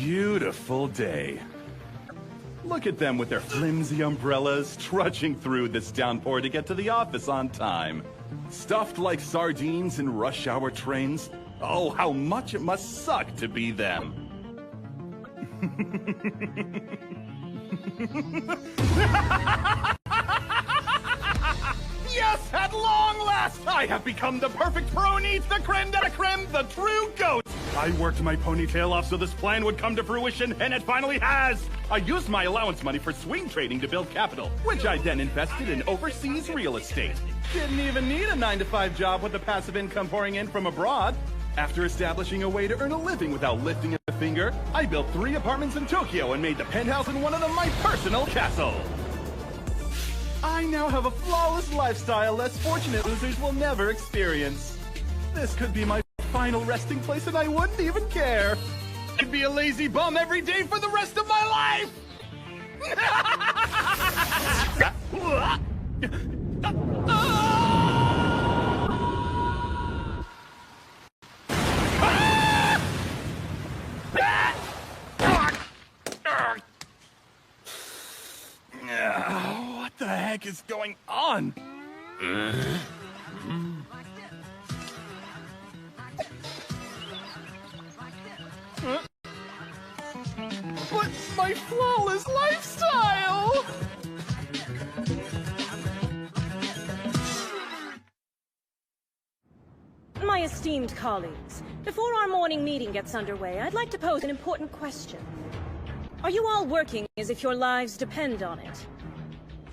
beautiful day. Look at them with their flimsy umbrellas, trudging through this downpour to get to the office on time. Stuffed like sardines in rush hour trains. Oh, how much it must suck to be them. Yes, at long last, I have become the perfect pro-neat, the creme de la creme, the true goat. I worked my ponytail off so this plan would come to fruition, and it finally has. I used my allowance money for swing trading to build capital, which I then invested in overseas real estate. Didn't even need a 9-to-5 job with the passive income pouring in from abroad. After establishing a way to earn a living without lifting a finger, I built 3 apartments in Tokyo and made the penthouse in one of them my personal castle. I now have a flawless lifestyle less fortunate losers will never experience. This could be my final resting place and I wouldn't even care. I'd be a lazy bum every day for the rest of my life! What the heck is going on? But my flawless lifestyle! My esteemed colleagues, before our morning meeting gets underway, I'd like to pose an important question. Are you all working as if your lives depend on it?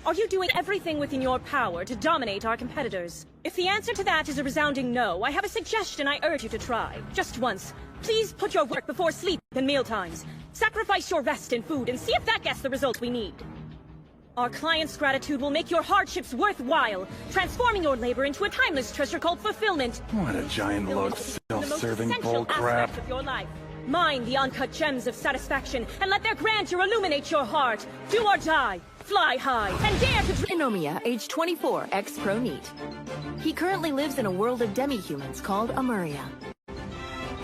Are you doing everything within your power to dominate our competitors? If the answer to that is a resounding no, I have a suggestion I urge you to try. Just once. Please put your work before sleep and mealtimes. Sacrifice your rest and food and see if that gets the result we need. Our clients' gratitude will make your hardships worthwhile, transforming your labor into a timeless treasure called fulfillment. What a giant load of self-serving bullcrap. Of your life. Mine the uncut gems of satisfaction, and let their grandeur illuminate your heart. Do or die. Fly high, and dare to Inomiya, age 24, ex-pro neat. He currently lives in a world of demi-humans called Amuria.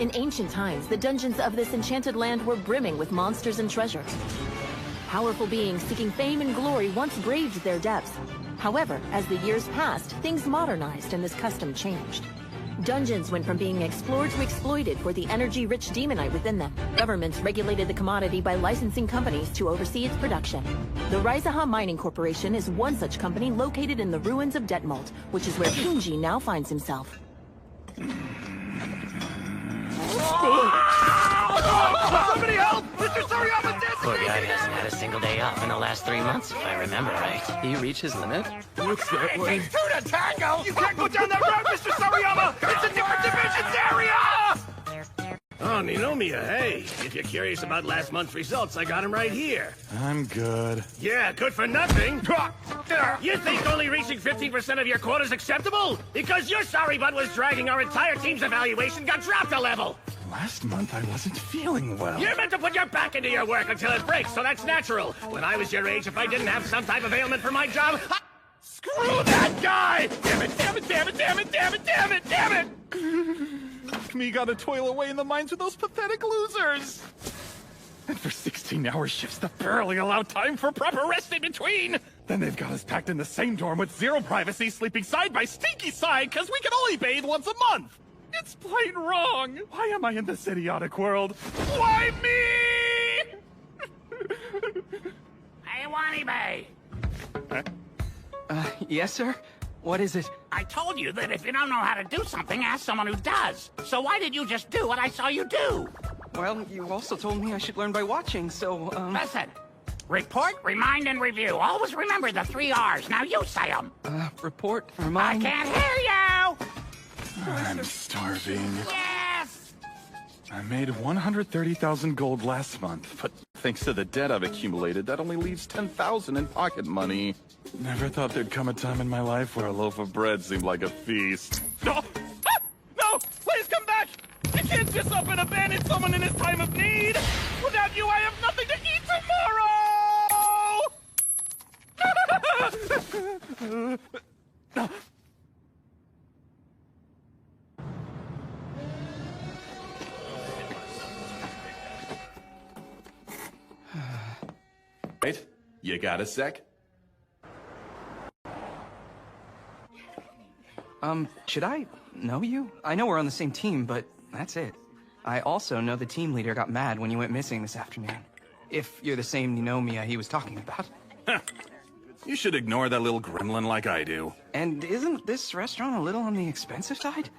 In ancient times, the dungeons of this enchanted land were brimming with monsters and treasures. Powerful beings seeking fame and glory once braved their depths. However, as the years passed, things modernized and this custom changed. Dungeons went from being explored to exploited for the energy-rich demonite within them. Governments regulated the commodity by licensing companies to oversee its production. The Raizaha Mining Corporation is one such company located in the ruins of Detmold, which is where Kunji now finds himself. Somebody help! Mr. Sariyama dead! Poor guy hasn't had a single day off in the last 3 months, if I remember right. Did he reach his limit? Looks that way. It takes 2 to tango! You can't go down that road, Mr. Sariyama! It's a different divisions area! Oh, Ninomiya, hey. If you're curious about last month's results, I got them right here. I'm good. Yeah, good for nothing. You think only reaching 15% of your quota is acceptable? Because your sorry butt was dragging our entire team's evaluation got dropped a level. Last month I wasn't feeling well. You're meant to put your back into your work until it breaks, so that's natural. When I was your age, if I didn't have some type of ailment for my job, screw that guy! Damn it, damn it, damn it, damn it, damn it, damn it, damn it! Me gotta toil away in the mines with those pathetic losers. And for 16-hour shifts that barely allow time for proper rest in between. Then they've got us packed in the same dorm with zero privacy, sleeping side by stinky side, because we can only bathe once a month. It's plain wrong. Why am I in this idiotic world? Why me? Hey, Wanibe! Yes, sir? What is it? I told you that if you don't know how to do something, ask someone who does. So why did you just do what I saw you do? Well, you also told me I should learn by watching, so, Listen. Report, remind, and review. Always remember the 3 R's. Now you say them. Report, remind... I can't hear you! I'm starving. Yes! I made 130,000 gold last month, but thanks to the debt I've accumulated, that only leaves 10,000 in pocket money. Never thought there'd come a time in my life where a loaf of bread seemed like a feast. No! Ah! No! Please come back! You can't just up and abandon someone in his time of need! Without you, I have nothing to eat tomorrow! Wait, you got a sec? Should I know you? I know we're on the same team, but that's it. I also know the team leader got mad when you went missing this afternoon. If you're the same Ninomiya he was talking about. You should ignore that little gremlin like I do. And isn't this restaurant a little on the expensive side?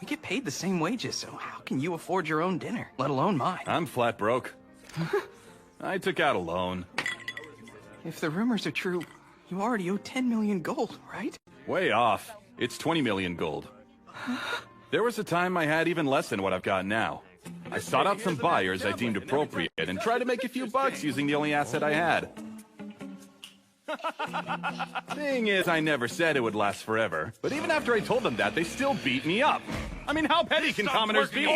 We get paid the same wages, so how can you afford your own dinner, let alone mine? I'm flat broke. I took out a loan. If the rumors are true, you already owe 10 million gold, right? Way off. It's 20 million gold. There was a time I had even less than what I've got now. I sought out some buyers I deemed appropriate and tried to make a few bucks using the only asset I had. Thing is, I never said it would last forever, but even after I told them that, they still beat me up. I mean, how petty can commoners be?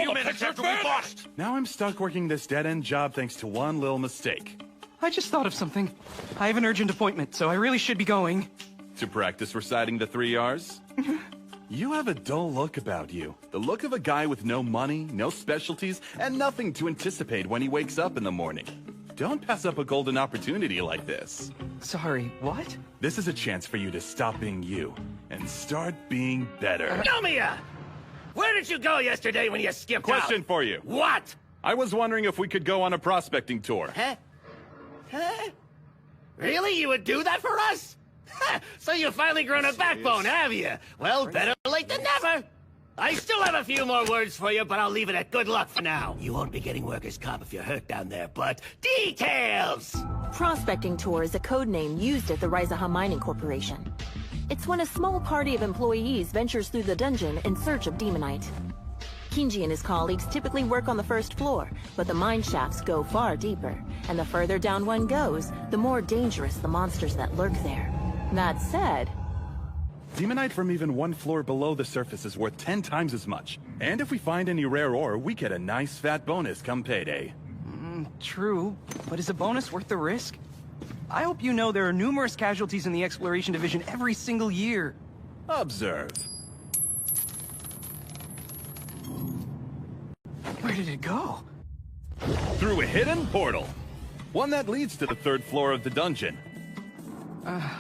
Now I'm stuck working this dead-end job thanks to one little mistake. I just thought of something. I have an urgent appointment, so I really should be going. To practice reciting the 3 R's? You have a dull look about you. The look of a guy with no money, no specialties, and nothing to anticipate when he wakes up in the morning. Don't pass up a golden opportunity like this. Sorry, what? This is a chance for you to stop being you and start being better. Nomiya! Where did you go yesterday when you skipped Question out? for you. What? I was wondering if we could go on a prospecting tour. Huh? Really? You would do that for us? So you've finally grown a backbone, have you? Well, better late than never. I still have a few more words for you, but I'll leave it at good luck for now. You won't be getting workers' comp if you're hurt down there, but details! Prospecting Tour is a code name used at the Rizaha Mining Corporation. It's when a small party of employees ventures through the dungeon in search of demonite. Kinji and his colleagues typically work on the first floor, but the mine shafts go far deeper, and the further down one goes, the more dangerous the monsters that lurk there. That said, Demonite from even 1 floor below the surface is worth 10 times as much. And if we find any rare ore, we get a nice fat bonus come payday. True, but is a bonus worth the risk? I hope you know there are numerous casualties in the Exploration Division every single year. Observe. Where did it go? Through a hidden portal. One that leads to the 3rd floor of the dungeon.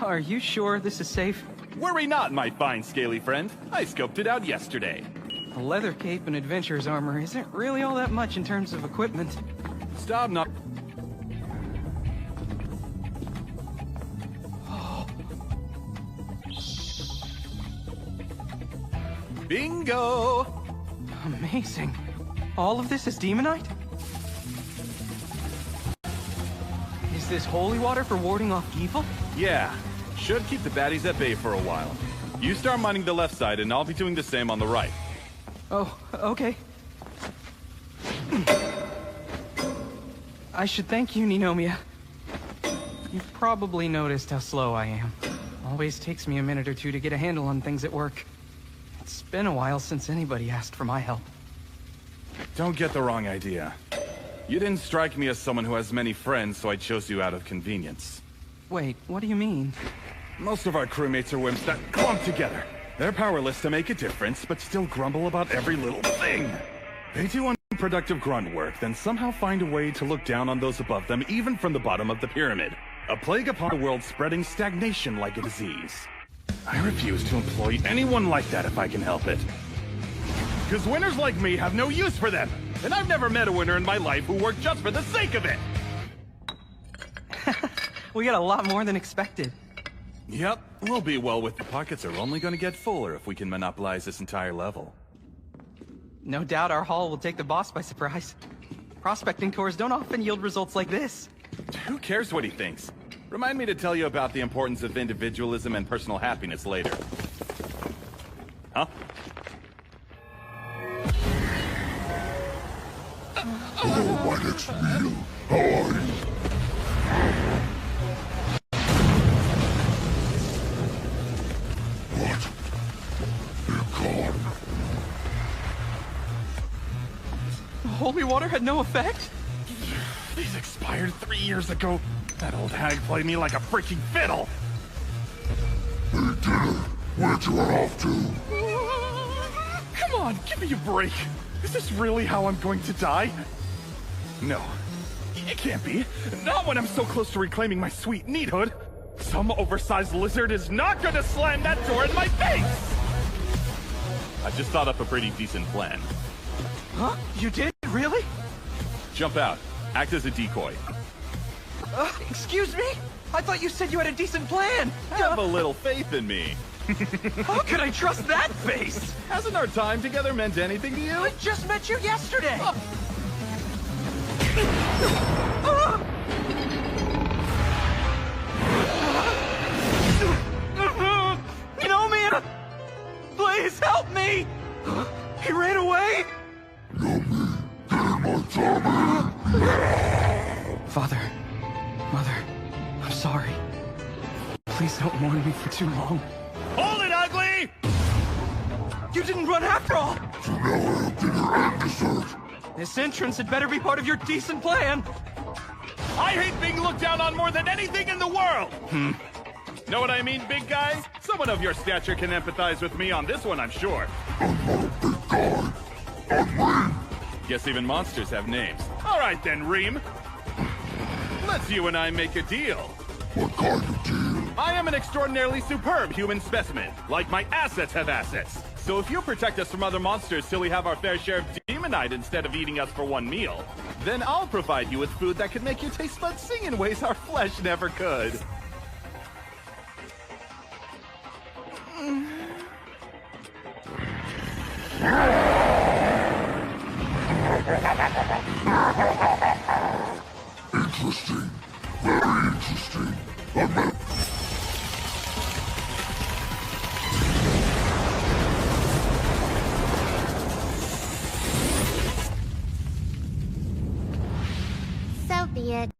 Are you sure this is safe? Worry not, my fine scaly friend. I scoped it out yesterday. A leather cape and adventurer's armor isn't really all that much in terms of equipment. Stop not. Bingo! Amazing. All of this is demonite? Is this holy water for warding off evil? Yeah, should keep the baddies at bay for a while. You start mining the left side and I'll be doing the same on the right. Oh, okay. I should thank you, Ninomiya. You've probably noticed how slow I am. Always takes me a minute or two to get a handle on things at work. It's been a while since anybody asked for my help. Don't get the wrong idea. You didn't strike me as someone who has many friends, so I chose you out of convenience. Wait, what do you mean? Most of our crewmates are wimps that clump together. They're powerless to make a difference, but still grumble about every little thing. They do unproductive grunt work, then somehow find a way to look down on those above them, even from the bottom of the pyramid. A plague upon the world, spreading stagnation like a disease. I refuse to employ anyone like that if I can help it. Because winners like me have no use for them. And I've never met a winner in my life who worked just for the sake of it. We got a lot more than expected. Yep, we'll be well with the pockets are only going to get fuller if we can monopolize this entire level. No doubt our haul will take the boss by surprise. Prospecting tours don't often yield results like this. Who cares what he thinks? Remind me to tell you about the importance of individualism and personal happiness later. Huh? Hello, my next meal. How are you? What? They're gone. The holy water had no effect? These expired 3 years ago. That old hag played me like a freaking fiddle. Hey, dinner. Where'd you run off to? Come on, give me a break. Is this really how I'm going to die? No. It can't be. Not when I'm so close to reclaiming my sweet neathood. Some oversized lizard is not gonna slam that door in my face! I just thought up a pretty decent plan. Huh? You did? Really? Jump out. Act as a decoy. Excuse me? I thought you said you had a decent plan. Have a little faith in me. How could I trust that face? Hasn't our time together meant anything to you? I just met you yesterday. Nomia! Please help me! He ran away? Father, Mother, I'm sorry. Please don't mourn me for too long. Hold it, ugly! You didn't run after all! So now I have dinner and dessert. This entrance had better be part of your decent plan. I hate being looked down on more than anything in the world! Know what I mean, big guy? Someone of your stature can empathize with me on this one, I'm sure. I'm not a big guy. I'm Reem. Guess even monsters have names. All right then, Reem. Let's you and I make a deal. What kind of deal? I am an extraordinarily superb human specimen. Like my assets have assets. So if you protect us from other monsters till we have our fair share of demonite instead of eating us for one meal, then I'll provide you with food that can make your taste buds sing in ways our flesh never could. Interesting. Very interesting. So be it.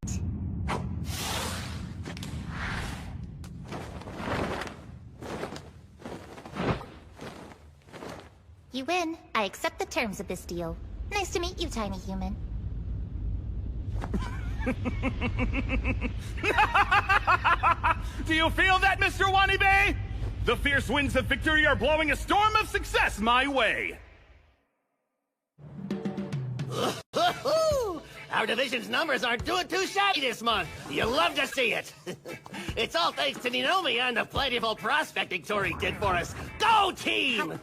You win. I accept the terms of this deal. Nice to meet you, tiny human. Do you feel that, Mr. Wanibe? The fierce winds of victory are blowing a storm of success my way. Our division's numbers aren't doing too shabby this month. You'll love to see it. It's all thanks to Ninomiya and the plentiful prospecting tour he did for us. Go team!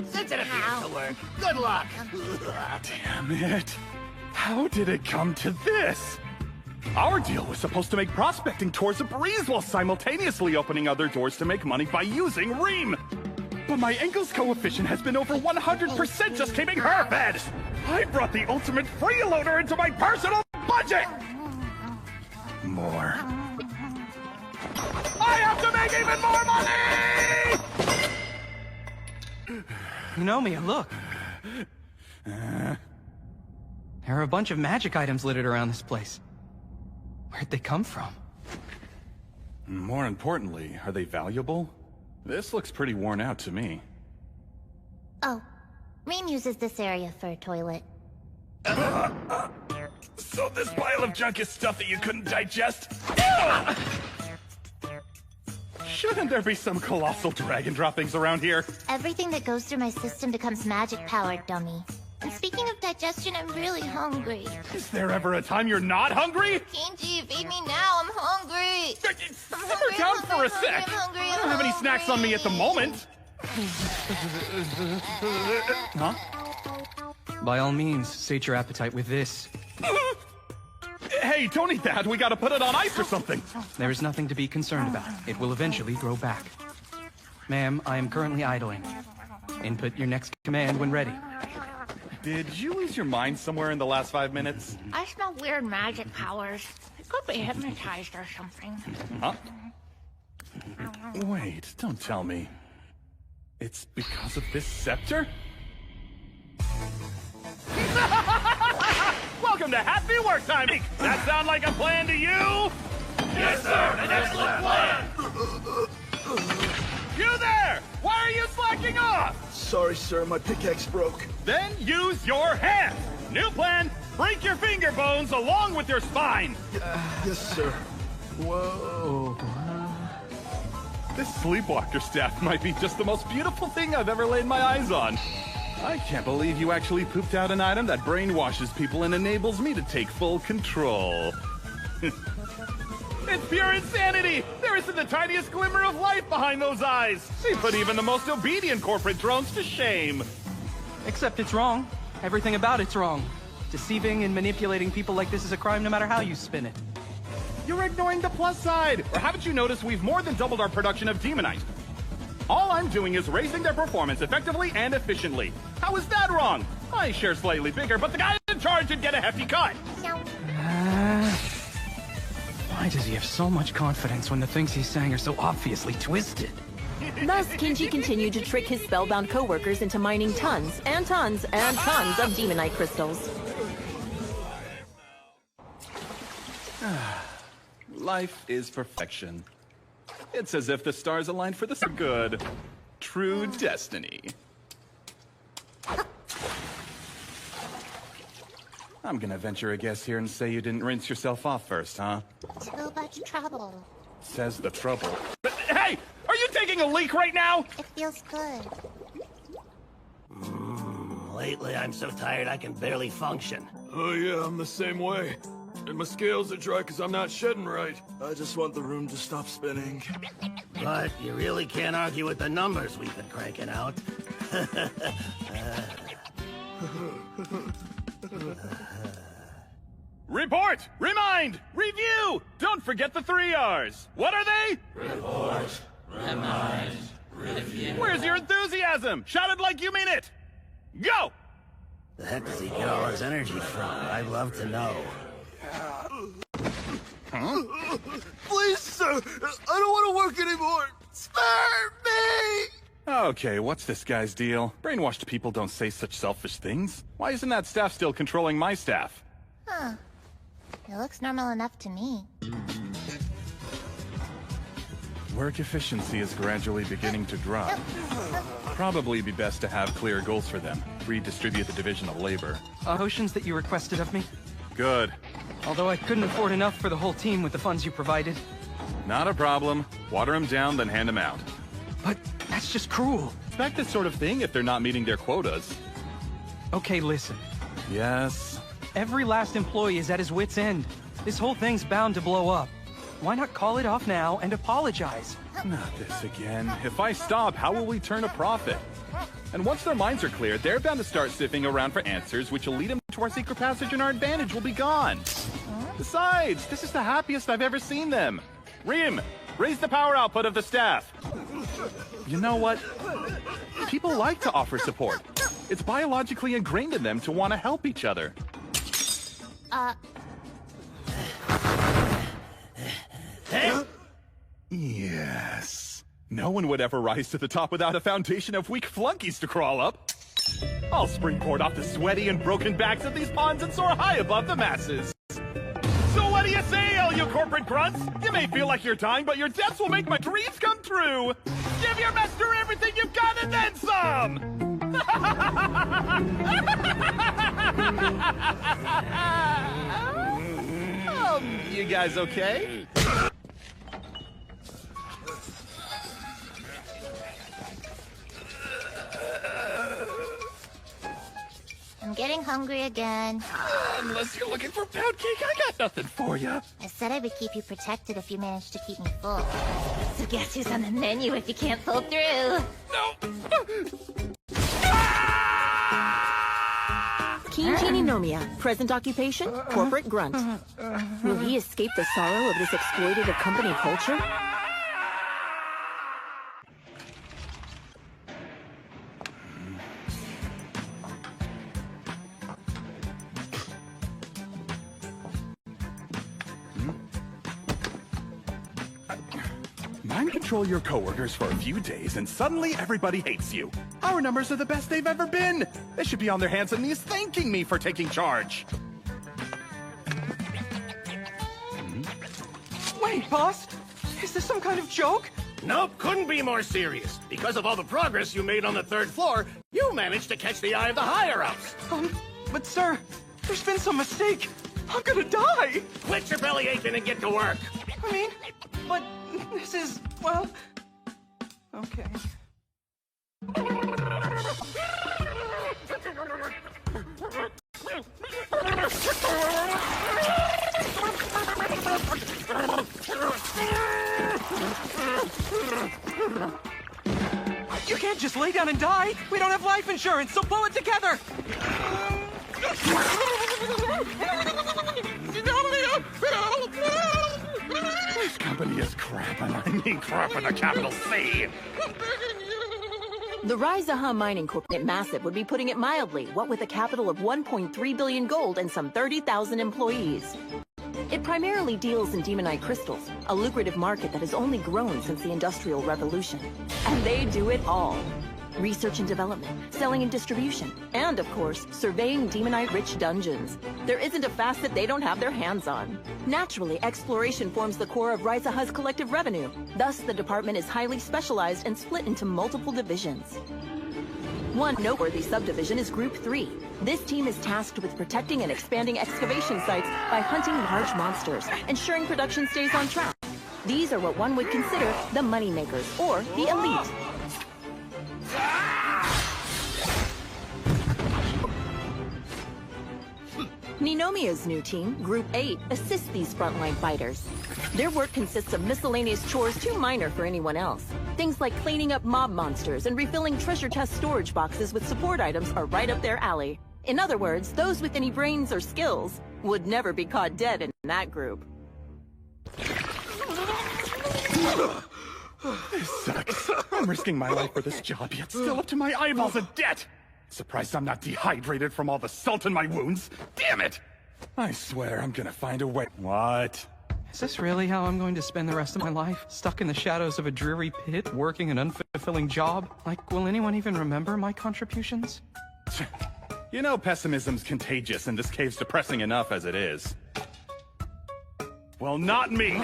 Since it appears to work, good luck. Damn it. How did it come to this? Our deal was supposed to make prospecting tours a breeze while simultaneously opening other doors to make money by using Reem. But my Engels coefficient has been over 100% just keeping her fed. I brought the ultimate freeloader into my personal budget. More. I have to make even more money! Nomia, look. There are a bunch of magic items littered around this place. Where'd they come from? More importantly, are they valuable? This looks pretty worn out to me. Oh, Reem uses this area for a toilet. So this pile of junk is stuff that you couldn't digest? Shouldn't there be some colossal dragon droppings around here? Everything that goes through my system becomes magic-powered, dummy. And speaking of digestion, I'm really hungry. Is there ever a time you're not hungry? Kenji, feed me now, I'm hungry! Simmer down for a sec! I don't have any snacks on me at the moment! Huh? By all means, sate your appetite with this. Hey, don't eat that! We gotta put it on ice or something! There is nothing to be concerned about. It will eventually grow back. Ma'am, I am currently idling. Input your next command when ready. Did you lose your mind somewhere in the last 5 minutes? I smell weird magic powers. It could be hypnotized or something. Huh? Wait, don't tell me. It's because of this scepter? Welcome to Happy Work Time! That sound like a plan to you? Yes, sir! An excellent plan! You there! Why are you slacking off? Sorry, sir, my pickaxe broke. Then use your hand! New plan, break your finger bones along with your spine! Yes, sir. Whoa. This sleepwalker staff might be just the most beautiful thing I've ever laid my eyes on. I can't believe you actually pooped out an item that brainwashes people and enables me to take full control. It's pure insanity! There isn't the tiniest glimmer of life behind those eyes! They put even the most obedient corporate drones to shame! Except it's wrong. Everything about it's wrong. Deceiving and manipulating people like this is a crime no matter how you spin it. You're ignoring the plus side! Or haven't you noticed we've more than doubled our production of Demonite? All I'm doing is raising their performance effectively and efficiently. How is that wrong? I share slightly bigger, but the guy in charge should get a hefty cut! Why does he have so much confidence when the things he's saying are so obviously twisted? Thus, Kinji continued to trick his spellbound co-workers into mining tons and tons and tons of Demonite crystals. Life is perfection. It's as if the stars aligned for this good. True destiny. I'm gonna venture a guess here and say you didn't rinse yourself off first, huh? Too much trouble. Says the trouble. But, hey! Are you taking a leak right now? It feels good. Lately, I'm so tired I can barely function. Oh yeah, I'm the same way. And my scales are dry because I'm not shedding right. I just want the room to stop spinning. But you really can't argue with the numbers we've been cranking out. Report! Remind! Review! Don't forget the 3 R's! What are they? Report, remind, review. Where's your enthusiasm? Shout it like you mean it! Go! The heck does he get all his energy from? I'd love to know. Huh? Please, sir! I don't want to work anymore! Spare me! Okay, what's this guy's deal? Brainwashed people don't say such selfish things. Why isn't that staff still controlling my staff? Huh. It looks normal enough to me. Work efficiency is gradually beginning to drop. Probably be best to have clear goals for them. Redistribute the division of labor. Potions that you requested of me? Good. Although I couldn't afford enough for the whole team with the funds you provided. Not a problem. Water them down, then hand them out. But that's just cruel. Expect this sort of thing if they're not meeting their quotas. Okay, listen. Yes? Every last employee is at his wit's end. This whole thing's bound to blow up. Why not call it off now and apologize? Not this again. If I stop, how will we turn a profit? And once their minds are clear, they're bound to start sniffing around for answers, which will lead them to our secret passage and our advantage will be gone. Besides, this is the happiest I've ever seen them. Rim, raise the power output of the staff. You know what? People like to offer support. It's biologically ingrained in them to want to help each other. Yes. No one would ever rise to the top without a foundation of weak flunkies to crawl up. I'll springboard off the sweaty and broken backs of these pawns and soar high above the masses. So what do you say, all you corporate grunts? You may feel like you're dying, but your deaths will make my dreams come true. Give your master everything you've got and then some! You guys okay? I'm getting hungry again. Unless you're looking for pound cake, I got nothing for you. I said I would keep you protected if you managed to keep me full. So guess who's on the menu if you can't pull through? Kinji Ninomiya, present occupation, corporate grunt. Will he escape the sorrow of this exploitative company culture? Mind control your coworkers for a few days and suddenly everybody hates you. Our numbers are the best they've ever been. They should be on their hands and knees thanking me for taking charge. Wait, boss? Is this some kind of joke? Nope, couldn't be more serious. Because of all the progress you made on the 3rd floor, you managed to catch the eye of the higher-ups. But sir, there's been some mistake. I'm gonna die. Quit your belly aching and get to work. I mean, but this is, well, okay. just lay down and die? We don't have life insurance, so pull it together! This company is crap, and I mean crap with a capital C. The Rizaha Mining Corp. Massive would be putting it mildly, what with a capital of 1.3 billion gold and some 30,000 employees. It primarily deals in demonite crystals, a lucrative market that has only grown since the Industrial Revolution. And they do it all. Research and development, selling and distribution, and of course, surveying demonite-rich dungeons. There isn't a facet they don't have their hands on. Naturally, exploration forms the core of Rizaha's collective revenue. Thus, the department is highly specialized and split into multiple divisions. One noteworthy subdivision is Group 3. This team is tasked with protecting and expanding excavation sites by hunting large monsters, ensuring production stays on track. These are what one would consider the moneymakers, or the elite. Ninomiya's new team, Group 8, assists these frontline fighters. Their work consists of miscellaneous chores too minor for anyone else. Things like cleaning up mob monsters and refilling treasure chest storage boxes with support items are right up their alley. In other words, those with any brains or skills would never be caught dead in that group. This sucks. I'm risking my life for this job, yet still up to my eyeballs in debt. Surprised I'm not dehydrated from all the salt in my wounds. Damn it! I swear I'm gonna find a way. What? Is this really how I'm going to spend the rest of my life? Stuck in the shadows of a dreary pit, working an unfulfilling job? Like, will anyone even remember my contributions? You know pessimism's contagious, and this cave's depressing enough as it is. Well, not me.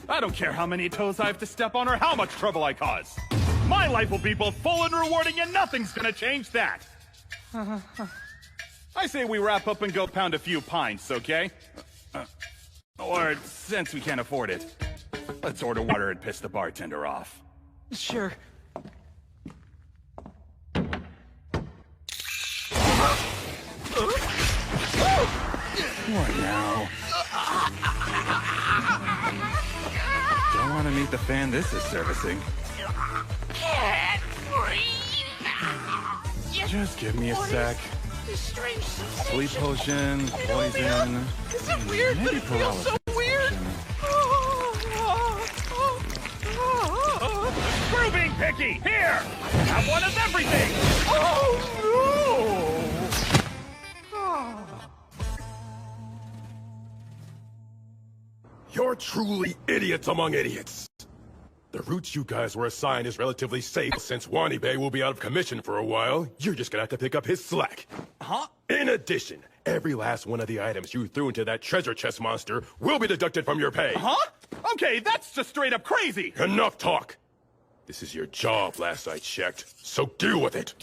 I don't care how many toes I have to step on or how much trouble I cause. My life will be both full and rewarding, and nothing's gonna change that. I say we wrap up and go pound a few pints, okay? Or, since we can't afford it, let's order water and piss the bartender off. Sure. What now? Don't want to meet the fan this is servicing. Can't breathe. Just give me a sec. This strange sensation. Sleep potion, poison. Is it weird that it feels so weird? Screw being picky! Here! Have one of everything! Oh no! You're truly idiots among idiots. The route you guys were assigned is relatively safe since Wanibe will be out of commission for a while. You're just gonna have to pick up his slack. Huh? In addition, every last one of the items you threw into that treasure chest monster will be deducted from your pay. Huh? Okay, that's just straight up crazy! Enough talk! This is your job, last I checked, so deal with it!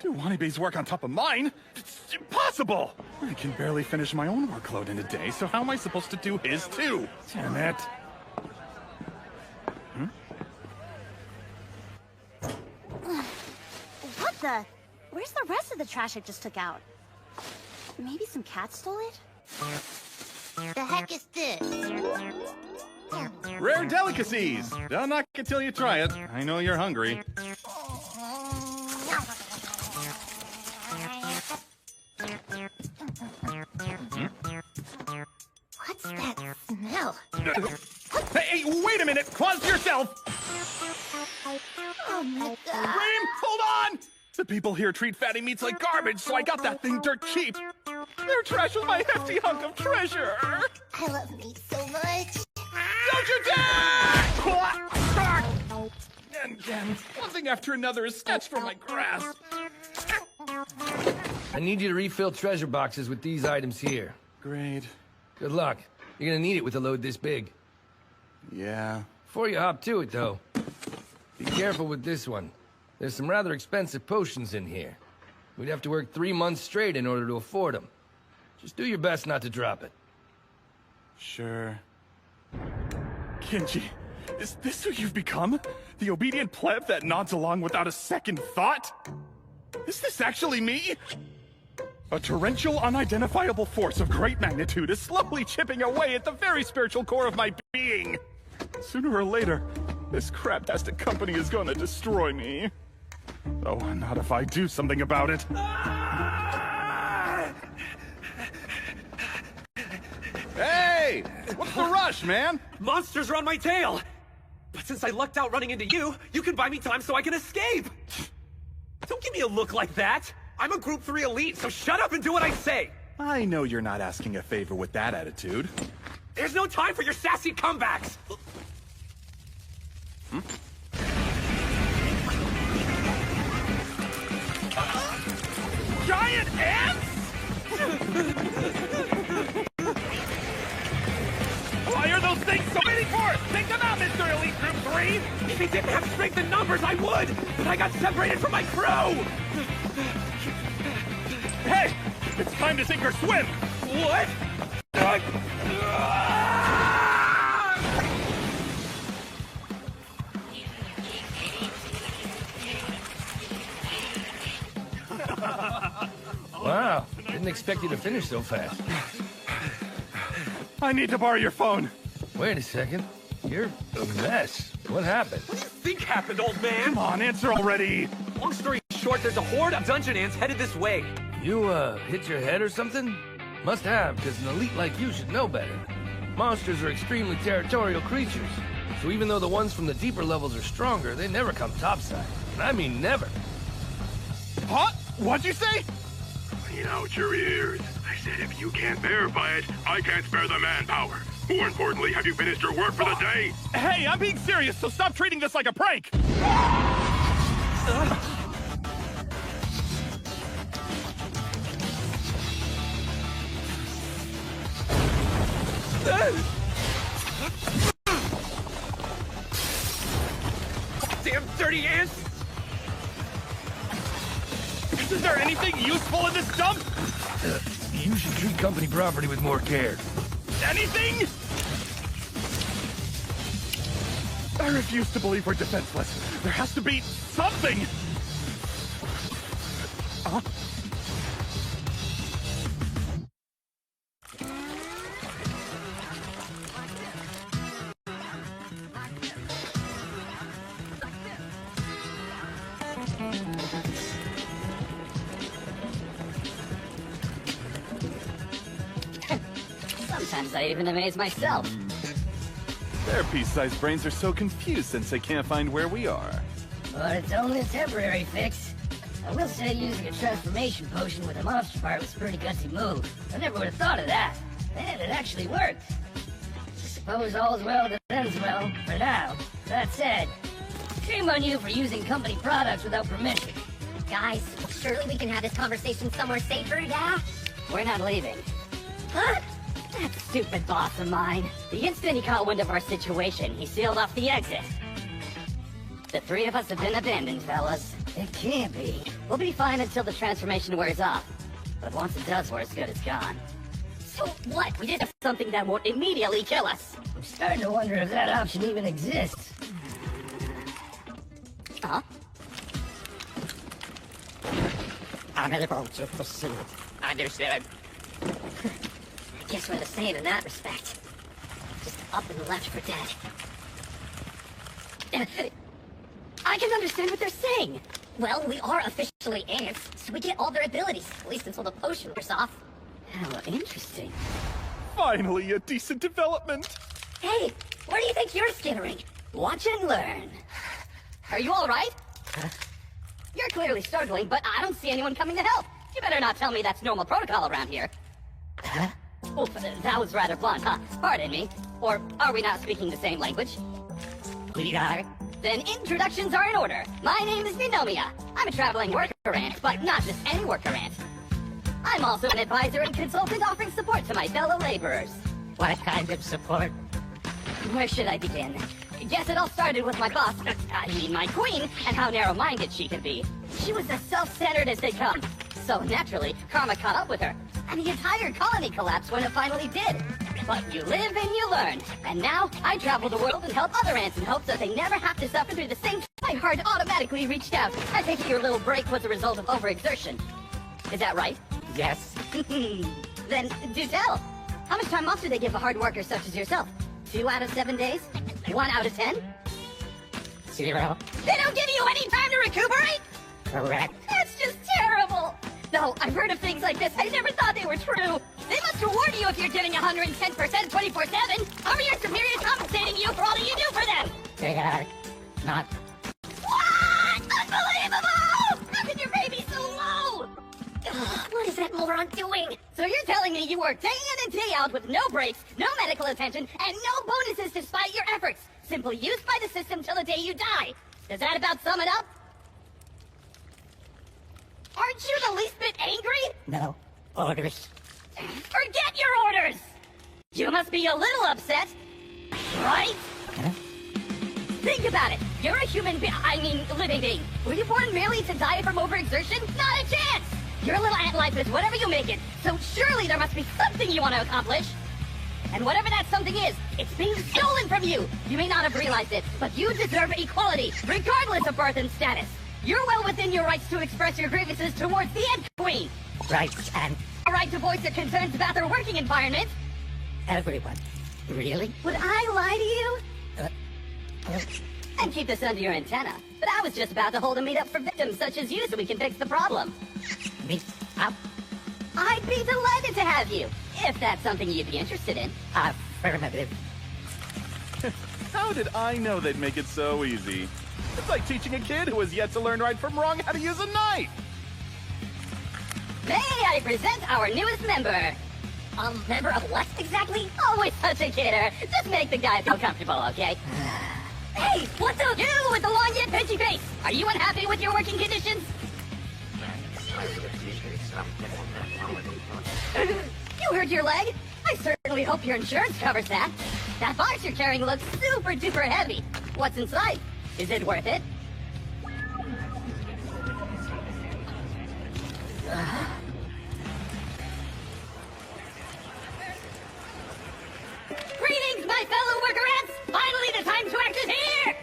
Do Wanibe's work on top of mine? It's impossible! I can barely finish my own workload in a day, so how am I supposed to do his too? Damn it. What the? Where's the rest of the trash I just took out? Maybe some cats stole it? The heck is this? Rare delicacies! Don't knock it till you try it. I know you're hungry. What's that smell? Hey, wait a minute! Pause yourself! Oh my god. Reem, hold on! The people here treat fatty meats like garbage, so I got that thing dirt cheap. Their trash was my hefty hunk of treasure. I love meat so much. Don't you dare! And one thing after another is snatched from my grasp. I need you to refill treasure boxes with these items here. Great. Good luck. You're gonna need it with a load this big. Yeah. Before you hop to it, though, be careful with this one. There's some rather expensive potions in here. We'd have to work 3 months straight in order to afford them. Just do your best not to drop it. Sure. Kenji, is this who you've become? The obedient pleb that nods along without a second thought? Is this actually me? A torrential, unidentifiable force of great magnitude is slowly chipping away at the very spiritual core of my being. Sooner or later, This craptastic company is gonna destroy me. Oh, not if I do something about it. Hey! What's the rush, man? Monsters are on my tail! But since I lucked out running into you, you can buy me time so I can escape! Don't give me a look like that! I'm a Group 3 elite, so shut up and do what I say! I know you're not asking a favor with that attitude. There's no time for your sassy comebacks! Giant ants?! Why are those things so many for? Take them out, Mr. Elite Group 3! If he didn't have strength in numbers, I would! But I got separated from my crew! Hey! It's time to sink or swim! What? Wow, didn't expect you to finish so fast. I need to borrow your phone. Wait a second. You're a mess. What happened? What do you think happened, old man? Come on, answer already. Long story short, there's a horde of dungeon ants headed this way. You, hit your head or something? Must have, because an elite like you should know better. Monsters are extremely territorial creatures, so even though the ones from the deeper levels are stronger, they never come topside. And I mean never. Huh? What'd you say? Clean out your ears. I said if you can't verify it, I can't spare the manpower. More importantly, have you finished your work for the day? Hey, I'm being serious, so stop treating this like a prank! Damn dirty ants! Is there anything useful in this dump? You should treat company property with more care. Anything? I refuse to believe we're defenseless. There has to be something! Huh? Sometimes I even amaze myself. Their pea-sized brains are so confused since they can't find where we are. But it's only a temporary fix. I will say using a transformation potion with a monster part was a pretty gutsy move. I never would have thought of that. And it actually worked. I suppose all's well that ends well, for now. That said, shame on you for using company products without permission. Guys, surely we can have this conversation somewhere safer, yeah? We're not leaving. Huh? That stupid boss of mine. The instant he caught wind of our situation, he sealed off the exit. The three of us have been abandoned, fellas. It can't be. We'll be fine until the transformation wears off. But once it does, we're as good as gone. So what? We did have something that won't immediately kill us. I'm starting to wonder if that option even exists. Huh? I'm able to proceed. Understood. I guess we're the same in that respect. Just up and left for dead. I can understand what they're saying. Well, we are officially ants, so we get all their abilities, at least until the potion wears off. How interesting. Finally, a decent development. Hey, where do you think you're skittering? Watch and learn. Are you all right? You're clearly struggling, but I don't see anyone coming to help. You better not tell me that's normal protocol around here. Oh, that was rather blunt, huh? Pardon me. Or are we not speaking the same language? We are. Then introductions are in order. My name is Ninomia. I'm a traveling worker ant, but not just any worker ant. I'm also an advisor and consultant offering support to my fellow laborers. What kind of support? Where should I begin? Guess it all started with my boss, I mean my queen, and how narrow-minded she can be. She was as self-centered as they come. So naturally, karma caught up with her, and the entire colony collapsed when it finally did. But you live and you learn, and now I travel the world and help other ants in hopes that they never have to suffer through the same. My heart automatically reached out. I think your little break was a result of overexertion. Is that right? Yes. Then do tell. How much time off do they give a hard worker such as yourself? 2 out of 7 days? 1 out of 10? 0. They don't give you any time to recuperate? Correct. That's just terrible. No, I've heard of things like this. I never thought they were true. They must reward you if you're giving 110% 24/7. How are your superiors compensating you for all that you do for them? They are not. What? Unbelievable! How can your pay be so low? What is that moron doing? So you're telling me you work day in and day out with no breaks, no medical attention, and no bonuses despite your efforts. Simply used by the system till the day you die. Does that about sum it up? Aren't you the least bit angry? No. Orders. Forget your orders! You must be a little upset, right? Think about it. You're a living being. Were you born merely to die from overexertion? Not a chance! Your little ant life is whatever you make it, so surely there must be something you want to accomplish. And whatever that something is, it's being stolen from you. You may not have realized it, but you deserve equality, regardless of birth and status. You're well within your rights to express your grievances towards the Ant Queen. Rights and... a right to voice your concerns about their working environment. Everyone. Really? Would I lie to you? And keep this under your antenna. But I was just about to hold a meetup for victims such as you so we can fix the problem. Meet up? I'd be delighted to have you, if that's something you'd be interested in. Affirmative. How did I know they'd make it so easy? It's like teaching a kid who has yet to learn right from wrong how to use a knife! May I present our newest member? Member of what exactly? Always such a kidder. Just make the guy feel comfortable, okay? Hey, what's up? You with the long yet pinchy face! Are you unhappy with your working conditions? You hurt your leg? I certainly hope your insurance covers that. That box you're carrying looks super duper heavy. What's inside? Is it worth it? Greetings, my fellow worker ants! Finally, the time to act is here!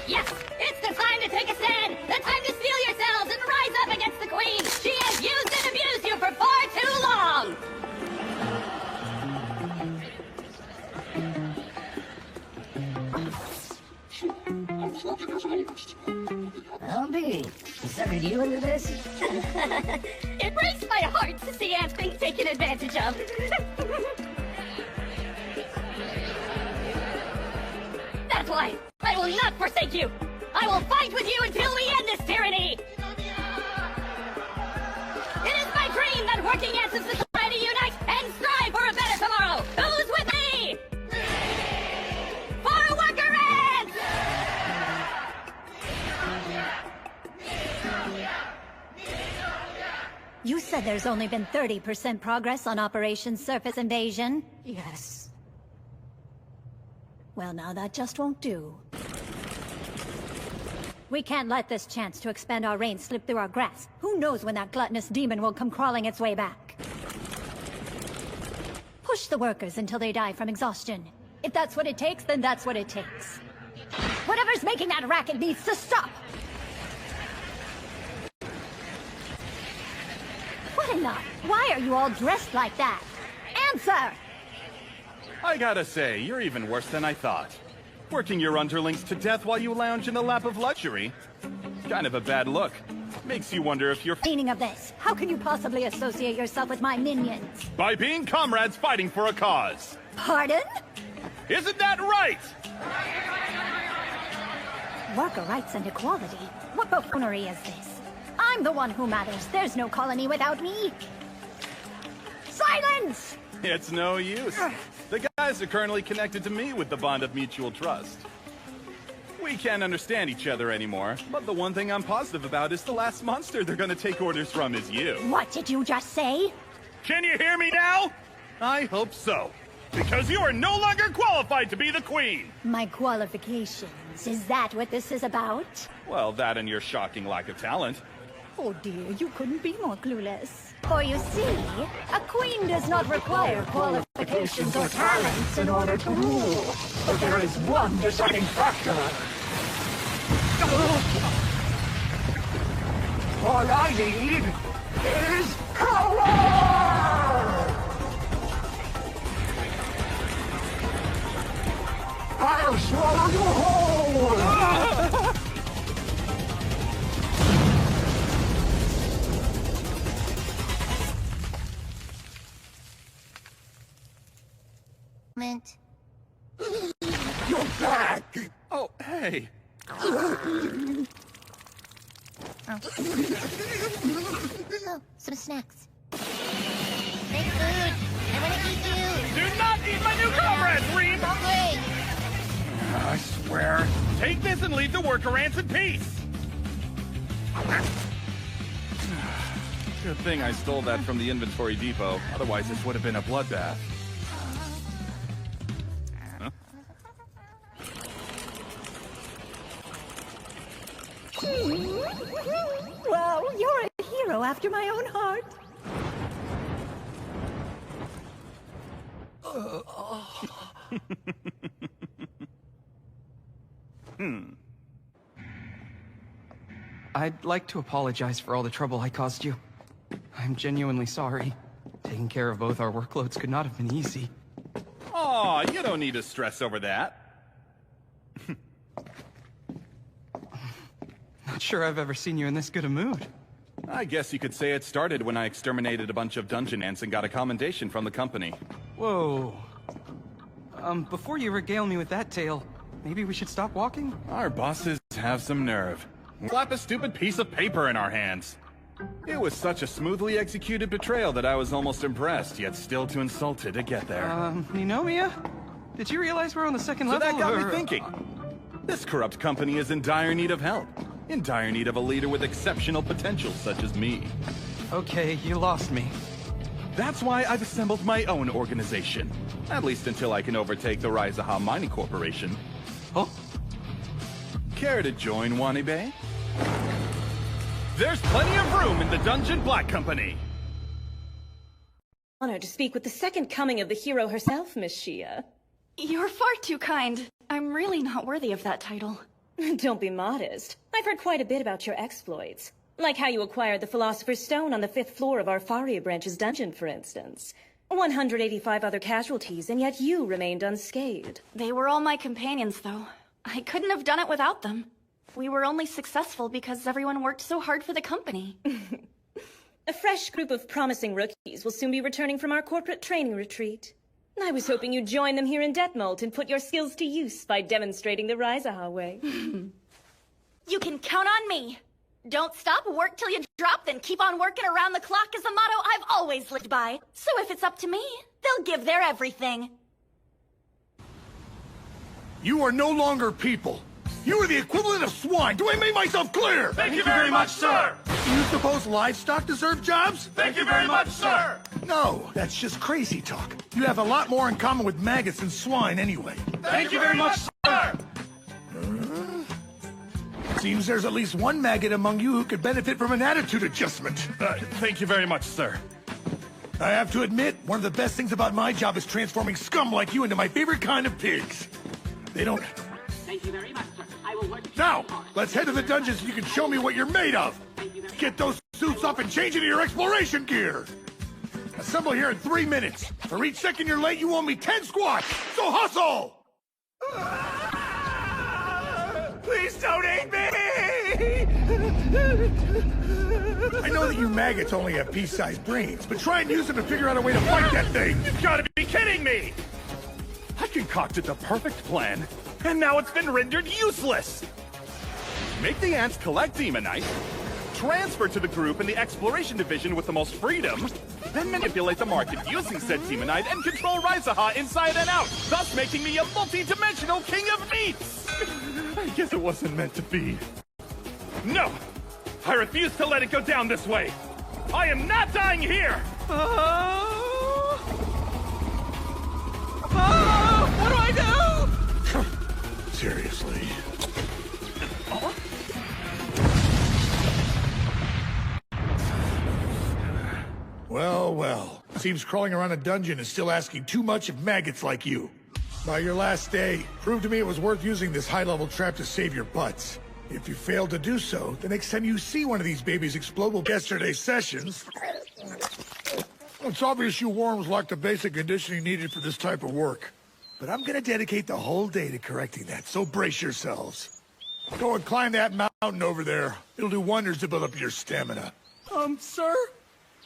Yes, it's the time to take a stand! The time to steel yourselves and rise up against the Queen! She has used and abused you for far too long! Albie, is that you into this? It breaks my heart to see ants being taken advantage of. That's why I will not forsake you. I will fight with you until we end this tyranny. It is my dream that working ants of society unite and strive for a better tomorrow. Who's with me? For worker ants! You said there's only been 30% progress on Operation Surface Invasion? Yes. Well, now that just won't do. We can't let this chance to expand our reign slip through our grasp. Who knows when that gluttonous demon will come crawling its way back? Push the workers until they die from exhaustion. If that's what it takes, then that's what it takes. Whatever's making that racket needs to stop! What in the... Why are you all dressed like that? Answer! I gotta say, you're even worse than I thought. Working your underlings to death while you lounge in the lap of luxury. Kind of a bad look. Makes you wonder if you're... Meaning of this. How can you possibly associate yourself with my minions? By being comrades fighting for a cause. Pardon? Isn't that right? Worker rights and equality? What buffoonery is this? I'm the one who matters. There's no colony without me. Silence! It's no use. The guys are currently connected to me with the bond of mutual trust. We can't understand each other anymore, but the one thing I'm positive about is the last monster they're gonna take orders from is you. What did you just say? Can you hear me now? I hope so. Because you are no longer qualified to be the queen! My qualifications. Is that what this is about? Well, that and your shocking lack of talent. Oh dear, you couldn't be more clueless. For you see, a queen does not require qualifications or talents in order to rule. But there is one deciding factor. All I need is power! I'll swallow you whole! moment. You're back! Oh, hey. Oh, some snacks. Big food! I wanna eat you! Do not eat my new comrades, Reem! Okay! I swear. Take this and leave the worker ants in peace! Good thing I stole that from the inventory depot. Otherwise, this would have been a bloodbath. Huh? Wow, you're a hero after my own heart. I'd like to apologize for all the trouble I caused you. I'm genuinely sorry. Taking care of both our workloads could not have been easy. Aw, you don't need to stress over that. Not sure I've ever seen you in this good a mood. I guess you could say it started when I exterminated a bunch of dungeon ants and got a commendation from the company. Whoa. Before you regale me with that tale, maybe we should stop walking? Our bosses have some nerve. Slap a stupid piece of paper in our hands. It was such a smoothly executed betrayal that I was almost impressed, yet still too insulted to get there. Ninomiya? Did you realize we're on the second level? So that got me thinking. This corrupt company is in dire need of help. In dire need of a leader with exceptional potential such as me. Okay, you lost me. That's why I've assembled my own organization. At least until I can overtake the Raizaha Mining Corporation. Oh? Care to join, Wanibe? There's plenty of room in the Dungeon Black Company! Honored to speak with the second coming of the hero herself, Miss Shia. You're far too kind. I'm really not worthy of that title. Don't be modest. I've heard quite a bit about your exploits. Like how you acquired the Philosopher's Stone on the 5th floor of our Faria Branch's dungeon, for instance. 185 other casualties, and yet you remained unscathed. They were all my companions, though. I couldn't have done it without them. We were only successful because everyone worked so hard for the company. A fresh group of promising rookies will soon be returning from our corporate training retreat. I was hoping you'd join them here in Detmold and put your skills to use by demonstrating the Raizaha way. You can count on me. Don't stop, work till you drop, then keep on working around the clock is the motto I've always lived by. So if it's up to me, they'll give their everything. You are no longer people. You are the equivalent of swine. Do I make myself clear? Thank you very much, sir! Do you suppose livestock deserve jobs? Thank you very much, sir! No, that's just crazy talk. You have a lot more in common with maggots than swine anyway. Thank you very much, sir! Seems there's at least one maggot among you who could benefit from an attitude adjustment. Thank you very much, sir. I have to admit, one of the best things about my job is transforming scum like you into my favorite kind of pigs. They don't... Thank you very much, sir. I will work... Now, let's head to the dungeon so you can show me what you're made of. Get those suits up and change into your exploration gear. Assemble here in 3 minutes. For each second you're late, you owe me 10 squats. So hustle! Please don't eat me! I know that you maggots only have pea-sized brains, but try and use them to figure out a way to fight that thing. You've got to be kidding me! I concocted the perfect plan, and now it's been rendered useless! Make the ants collect Demonite, transfer to the group in the exploration division with the most freedom, then manipulate the market using said Demonite and control Raizaha inside and out, thus making me a multi-dimensional king of meats! I guess it wasn't meant to be. No! I refuse to let it go down this way! I am not dying here! What do I do? Seriously. Well, well. Seems crawling around a dungeon is still asking too much of maggots like you. By your last day, prove to me it was worth using this high-level trap to save your butts. If you fail to do so, the next time you see one of these babies explode will be yesterday's sessions. It's obvious you worms lack the basic conditioning needed for this type of work. But I'm gonna dedicate the whole day to correcting that, so brace yourselves. Go and climb that mountain over there. It'll do wonders to build up your stamina. Sir?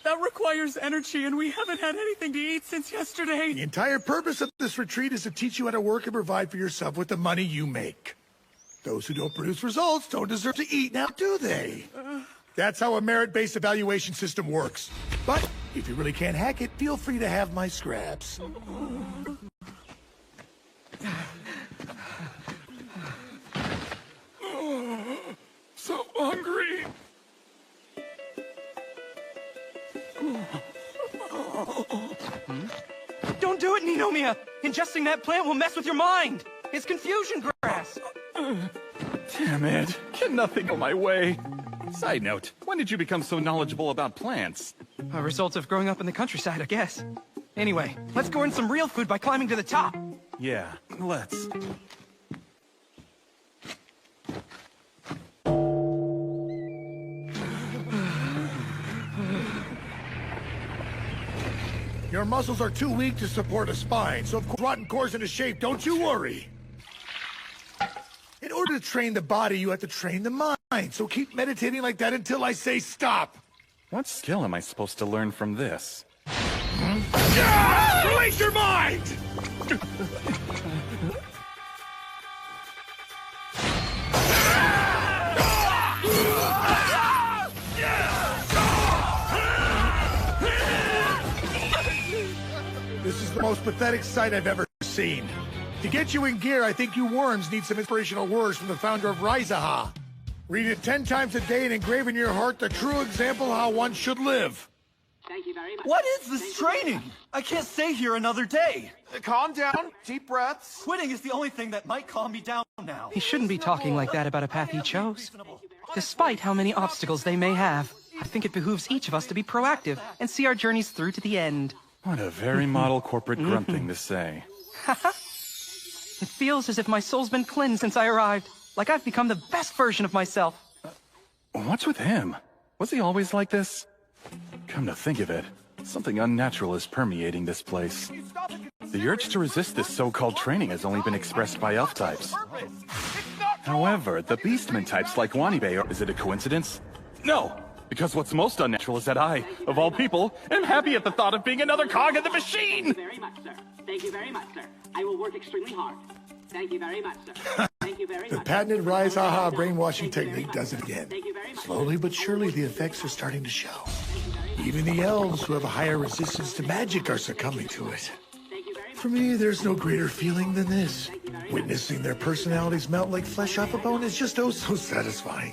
That requires energy, and we haven't had anything to eat since yesterday. The entire purpose of this retreat is to teach you how to work and provide for yourself with the money you make. Those who don't produce results don't deserve to eat, now do they? That's how a merit-based evaluation system works. But if you really can't hack it, feel free to have my scraps. So hungry. Don't do it, Ninomiya! Ingesting that plant will mess with your mind! It's confusion grass! Damn it. Can nothing go my way? Side note, when did you become so knowledgeable about plants? A result of growing up in the countryside, I guess. Anyway, let's go earn some real food by climbing to the top. Yeah, let's. Your muscles are too weak to support a spine, so if rotten core's into shape, don't you worry. In order to train the body, you have to train the mind, so keep meditating like that until I say stop. What skill am I supposed to learn from this? Release your mind! This is the most pathetic sight I've ever seen. To get you in gear, I think you worms need some inspirational words from the founder of Raizaha. Read it 10 times a day and engrave in your heart the true example of how one should live. Thank you very much. What is this training? I can't stay here another day. Calm down. Deep breaths. Quitting is the only thing that might calm me down now. He shouldn't be talking like that about a path he chose. Despite how many obstacles they may have, I think it behooves each of us to be proactive and see our journeys through to the end. What a very model corporate grunt thing to say. It feels as if my soul's been cleansed since I arrived, like I've become the best version of myself. What's with him? Was he always like this? Come to think of it, something unnatural is permeating this place. The urge to resist this so-called training has only been expressed by elf types. However, the beastmen types like Wanibe, is it a coincidence? No! Because what's most unnatural is that I, of all people, am happy at the thought of being another cog in the machine! Thank you very much, sir. Thank you very much, sir. I will work extremely hard. Thank you very much, sir. Thank you very much. The patented Raizaha brainwashing technique does it again. Slowly but surely, the effects are starting to show. Even the elves who have a higher resistance to magic are succumbing to it. For me, there's no greater feeling than this. Witnessing their personalities melt like flesh off a bone is just oh so satisfying.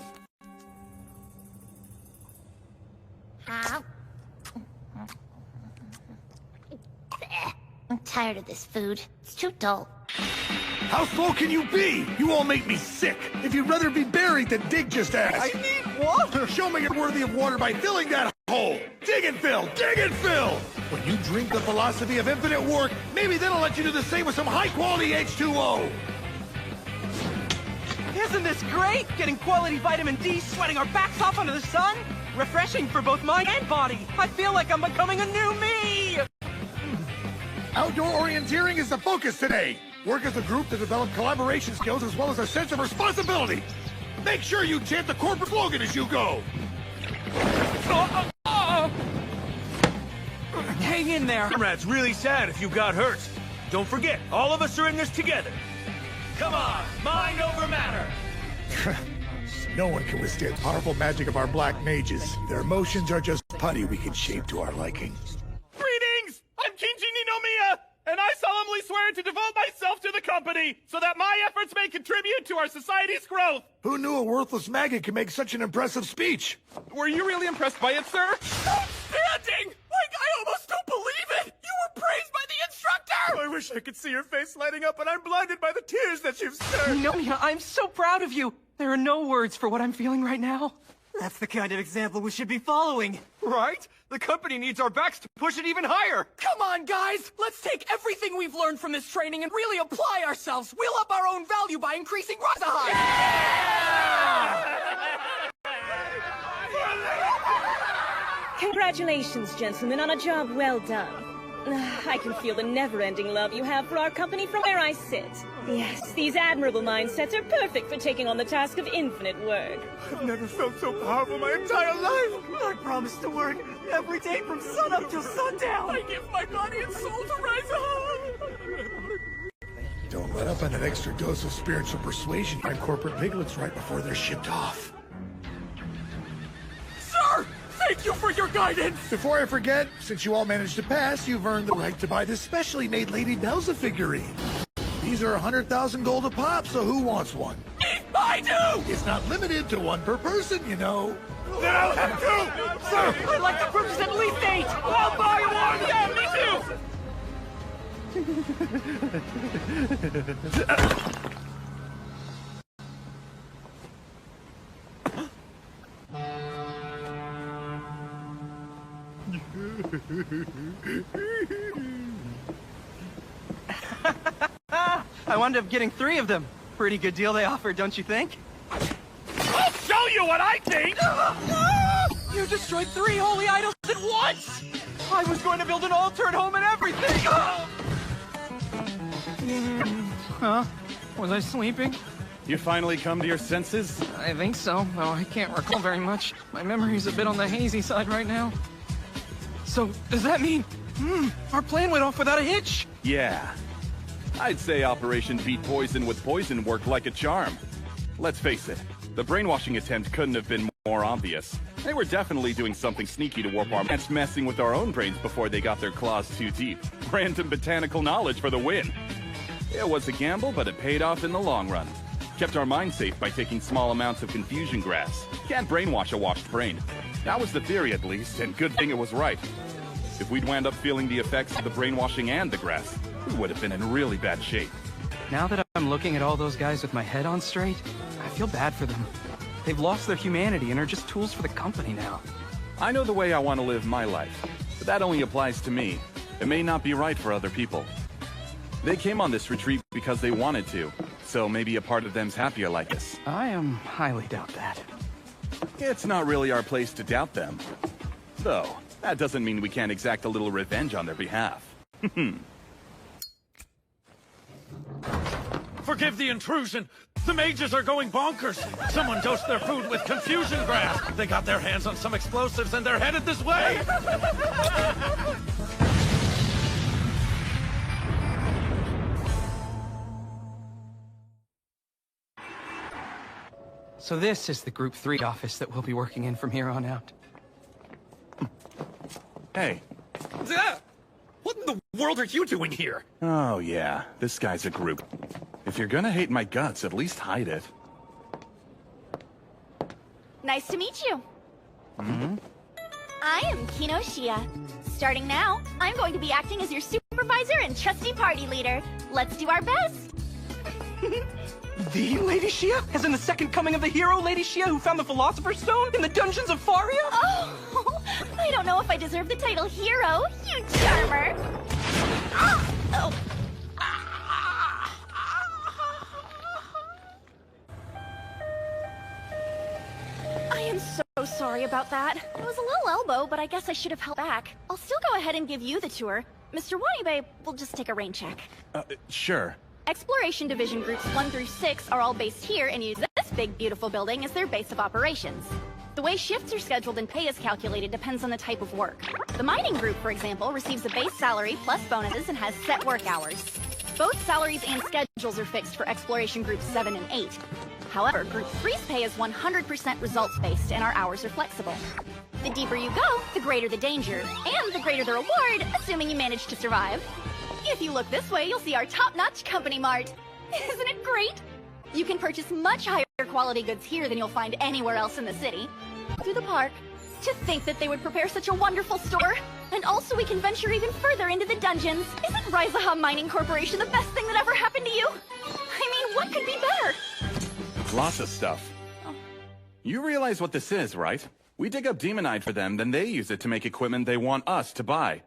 I'm tired of this food. It's too dull. How slow can you be? You all make me sick. If you'd rather be buried than dig, just ask. I need water. Show me you're worthy of water by filling that hole. Dig and fill. Dig and fill. When you drink the philosophy of infinite work, maybe then I'll let you do the same with some high-quality H2O. Isn't this great? Getting quality vitamin D, sweating our backs off under the sun? Refreshing for both mind and body. I feel like I'm becoming a new me! Outdoor orienteering is the focus today. Work as a group to develop collaboration skills as well as a sense of responsibility. Make sure you chant the corporate slogan as you go. Hang in there. Comrade's really sad if you got hurt. Don't forget, all of us are in this together. Come on, mind over matter. No one can withstand the powerful magic of our black mages. Their emotions are just putty we can shape to our liking. Greetings! I'm Kinji Ninomiya, and I solemnly swear to devote myself to the company so that my efforts may contribute to our society's growth. Who knew a worthless maggot could make such an impressive speech? Were you really impressed by it, sir? Outstanding! Like, I almost don't believe it! You were praised by the instructor! I wish I could see your face lighting up, but I'm blinded by the tears that you've stirred. Ninomiya, I'm so proud of you. There are no words for what I'm feeling right now. That's the kind of example we should be following. Right? The company needs our backs to push it even higher. Come on, guys! Let's take everything we've learned from this training and really apply ourselves. We'll up our own value by increasing Raizaha! Yeah! Congratulations, gentlemen, on a job well done. I can feel the never-ending love you have for our company from where I sit. Yes, these admirable mindsets are perfect for taking on the task of infinite work. I've never felt so powerful my entire life! I promise to work every day from sunup till sundown! I give my body and soul to Rise Don't let up on that extra dose of spiritual persuasion by corporate piglets right before they're shipped off. Sir! Thank you for your guidance! Before I forget, since you all managed to pass, you've earned the right to buy this specially made Lady Belza figurine. These are 100,000 gold a pop, so who wants one? I do! It's not limited to one per person, you know. Then I'll have two! Sir, I'd like to purchase at least 8! I'll buy one! Yeah, me too! I wound up getting 3 of them. Pretty good deal they offered, don't you think? I'll show you what I think! You destroyed 3 holy idols at once! I was going to build an altar at home and everything! Huh? Was I sleeping? You finally come to your senses? I think so, though I can't recall very much. My memory's a bit on the hazy side right now. So, does that mean... our plan went off without a hitch? Yeah. I'd say Operation Beat Poison with Poison worked like a charm. Let's face it, the brainwashing attempt couldn't have been more obvious. They were definitely doing something sneaky to warp our minds, messing with our own brains before they got their claws too deep. Random botanical knowledge for the win. It was a gamble, but it paid off in the long run. Kept our minds safe by taking small amounts of confusion grass. Can't brainwash a washed brain. That was the theory at least, and good thing it was right. If we'd wound up feeling the effects of the brainwashing and the grass, we would have been in really bad shape. Now that I'm looking at all those guys with my head on straight, I feel bad for them. They've lost their humanity and are just tools for the company now. I know the way I want to live my life, but that only applies to me. It may not be right for other people. They came on this retreat because they wanted to, so maybe a part of them's happier like this. I highly doubt that. It's not really our place to doubt them. Though, that doesn't mean we can't exact a little revenge on their behalf. Forgive the intrusion. The mages are going bonkers. Someone dosed their food with confusion grass. They got their hands on some explosives and they're headed this way. So this is the Group 3 office that we'll be working in from here on out. Hey. What in the world are you doing here? Oh yeah, this guy's a group. If you're gonna hate my guts, at least hide it. Nice to meet you. Mm-hmm. I am Kino Shia. Starting now, I'm going to be acting as your supervisor and trusty party leader. Let's do our best. The Lady Shia? As in the second coming of the hero, Lady Shia, who found the Philosopher's Stone in the dungeons of Faria? Oh, I don't know if I deserve the title hero, you charmer. Oh. I am so sorry about that. It was a little elbow, but I guess I should have held back. I'll still go ahead and give you the tour. Mr. Wanibe will just take a rain check. Sure. Exploration Division Groups 1 through 6 are all based here and use this big, beautiful building as their base of operations. The way shifts are scheduled and pay is calculated depends on the type of work. The Mining Group, for example, receives a base salary plus bonuses and has set work hours. Both salaries and schedules are fixed for Exploration Groups 7 and 8. However, Group 3's pay is 100% results-based and our hours are flexible. The deeper you go, the greater the danger, and the greater the reward, assuming you manage to survive. If you look this way, you'll see our top-notch company mart. Isn't it great? You can purchase much higher quality goods here than you'll find anywhere else in the city. Through the park. To think that they would prepare such a wonderful store. And also we can venture even further into the dungeons. Isn't Raizaha Mining Corporation the best thing that ever happened to you? I mean, what could be better? Lots of stuff. You realize what this is, right? We dig up demonite for them, then they use it to make equipment they want us to buy.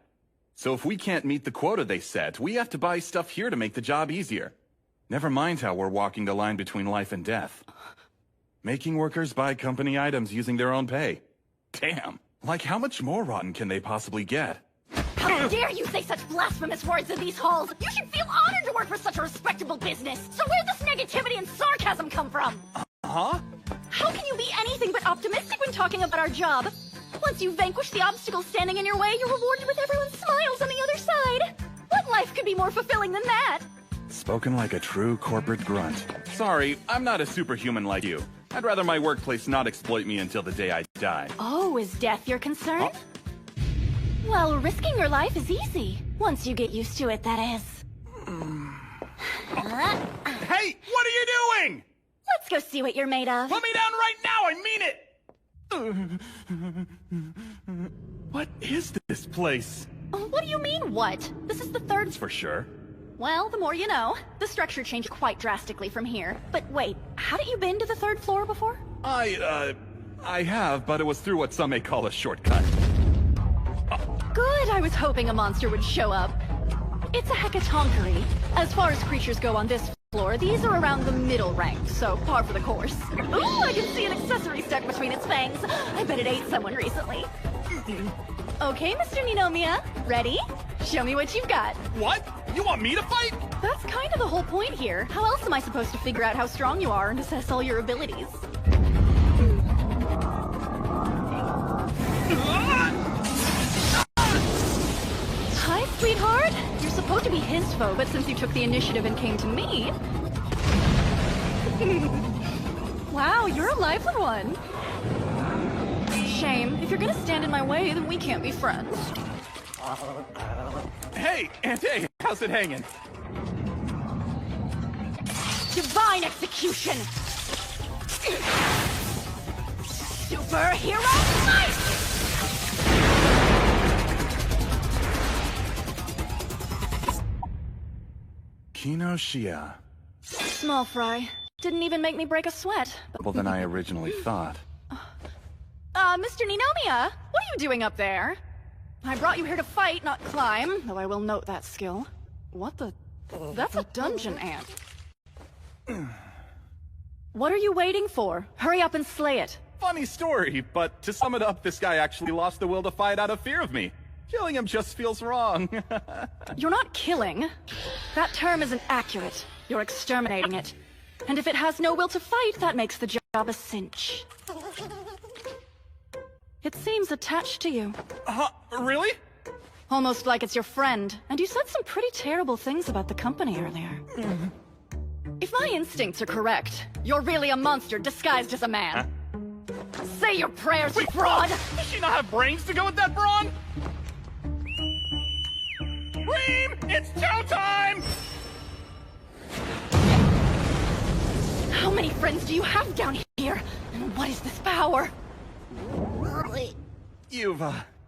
So if we can't meet the quota they set, we have to buy stuff here to make the job easier. Never mind how we're walking the line between life and death. Making workers buy company items using their own pay. Damn. Like, how much more rotten can they possibly get? How dare you say such blasphemous words in these halls! You should feel honored to work for such a respectable business. So where'd this negativity and sarcasm come from? Huh? How can you be anything but optimistic when talking about our job? Once you vanquish the obstacles standing in your way, you're rewarded with everyone's smiles on the other side. What life could be more fulfilling than that? Spoken like a true corporate grunt. Sorry, I'm not a superhuman like you. I'd rather my workplace not exploit me until the day I die. Oh, is death your concern? Well, risking your life is easy. Once you get used to it, that is. Hey, what are you doing? Let's go see what you're made of. Put me down right now, I mean it! What is this place? What do you mean, what? This is the third... For sure. Well, the more you know. The structure changed quite drastically from here. But wait, hadn't you been to the third floor before? I have, but it was through what some may call a shortcut. Good, I was hoping a monster would show up. It's a hecatonchery. As far as creatures go on this floor, these are around the middle rank, so par for the course. Ooh, I can see an accessory stuck between its fangs. I bet it ate someone recently. Okay, Mr. Ninomiya, ready? Show me what you've got. What? You want me to fight? That's kind of the whole point here. How else am I supposed to figure out how strong you are and assess all your abilities? Hi, sweetheart. You're supposed to be his foe, but since you took the initiative and came to me... Wow, you're a lively one. Shame. If you're gonna stand in my way, then we can't be friends. Hey, Aunt A, how's it hanging? Divine execution! Superhero life! Kinoshia. Small fry. Didn't even make me break a sweat. Well, than I originally thought. Mr. Ninomiya, what are you doing up there? I brought you here to fight, not climb, though I will note that skill. What the... That's a dungeon ant. What are you waiting for? Hurry up and slay it. Funny story, but to sum it up, this guy actually lost the will to fight out of fear of me. Killing him just feels wrong. You're not killing. That term isn't accurate. You're exterminating it. And if it has no will to fight, that makes the job a cinch. It seems attached to you. Really? Almost like it's your friend. And you said some pretty terrible things about the company earlier. If my instincts are correct, you're really a monster disguised as a man. Say your prayers, you fraud! Does she not have brains to go with that brawn? Reem! It's showtime! How many friends do you have down here? And what is this power? You've,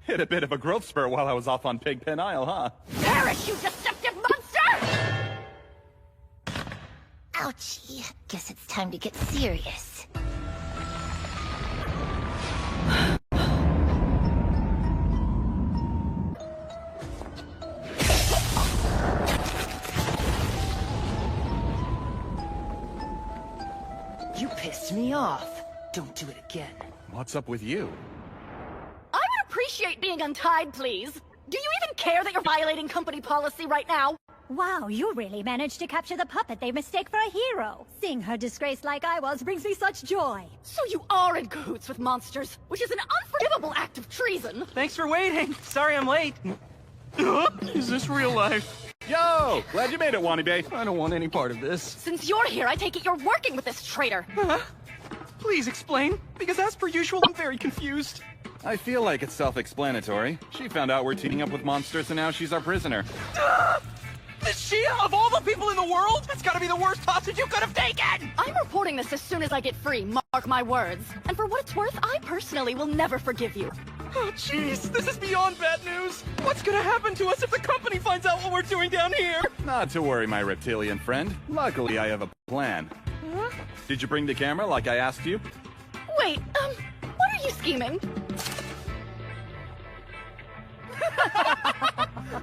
hit a bit of a growth spurt while I was off on Pigpen Isle, huh? Perish, you deceptive monster! Ouchie. Guess it's time to get serious. You pissed me off. Don't do it again. What's up with you? I would appreciate being untied, please. Do you even care that you're violating company policy right now? Wow, you really managed to capture the puppet they mistake for a hero. Seeing her disgraced like I was brings me such joy. So you are in cahoots with monsters, which is an unforgivable act of treason. Thanks for waiting. Sorry I'm late. Is this real life? Yo! Glad you made it, Wanibe. I don't want any part of this. Since you're here, I take it you're working with this traitor. Please explain, because as per usual, I'm very confused. I feel like it's self-explanatory. She found out we're teaming up with monsters and now she's our prisoner. Shia, of all the people in the world, that's gotta be the worst hostage you could have taken! I'm reporting this as soon as I get free, mark my words. And for what it's worth, I personally will never forgive you. Oh, jeez, this is beyond bad news. What's gonna happen to us if the company finds out what we're doing down here? Not to worry, my reptilian friend. Luckily, I have a plan. Huh? Did you bring the camera like I asked you? Wait, what are you scheming?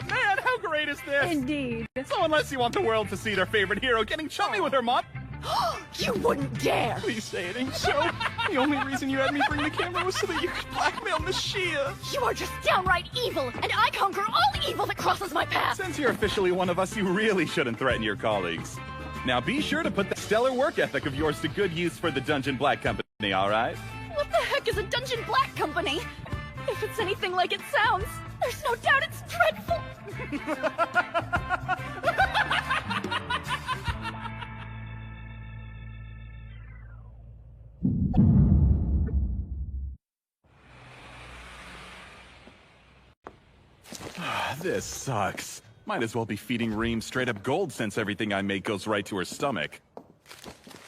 Man, how great is this? Indeed. So unless you want the world to see their favorite hero getting chummy with her mom... You wouldn't dare! Please say it ain't so. The only reason you had me bring the camera was so that you could blackmail Miss Shia. You are just downright evil, and I conquer all evil that crosses my path! Since you're officially one of us, you really shouldn't threaten your colleagues. Now be sure to put that stellar work ethic of yours to good use for the Dungeon Black Company, alright? What the heck is a Dungeon Black Company? If it's anything like it sounds, there's no doubt it's dreadful! This sucks. Might as well be feeding Reem straight up gold since everything I make goes right to her stomach.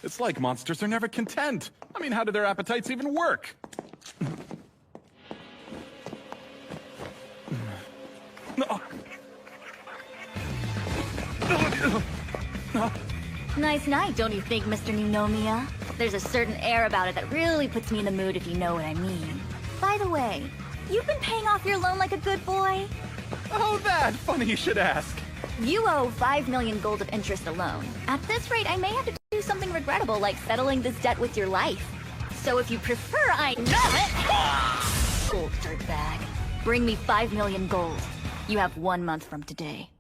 It's like monsters are never content. I mean, how do their appetites even work? Nice night, don't you think, Mr. Ninomiya? There's a certain air about it that really puts me in the mood, if you know what I mean. By the way, you've been paying off your loan like a good boy? Oh, that! Funny you should ask. You owe 5 million gold of interest alone. At this rate, I may have to do something regrettable like settling this debt with your life. So if you prefer, I know it! Gold dirtbag. Bring me 5 million gold. You have 1 month from today.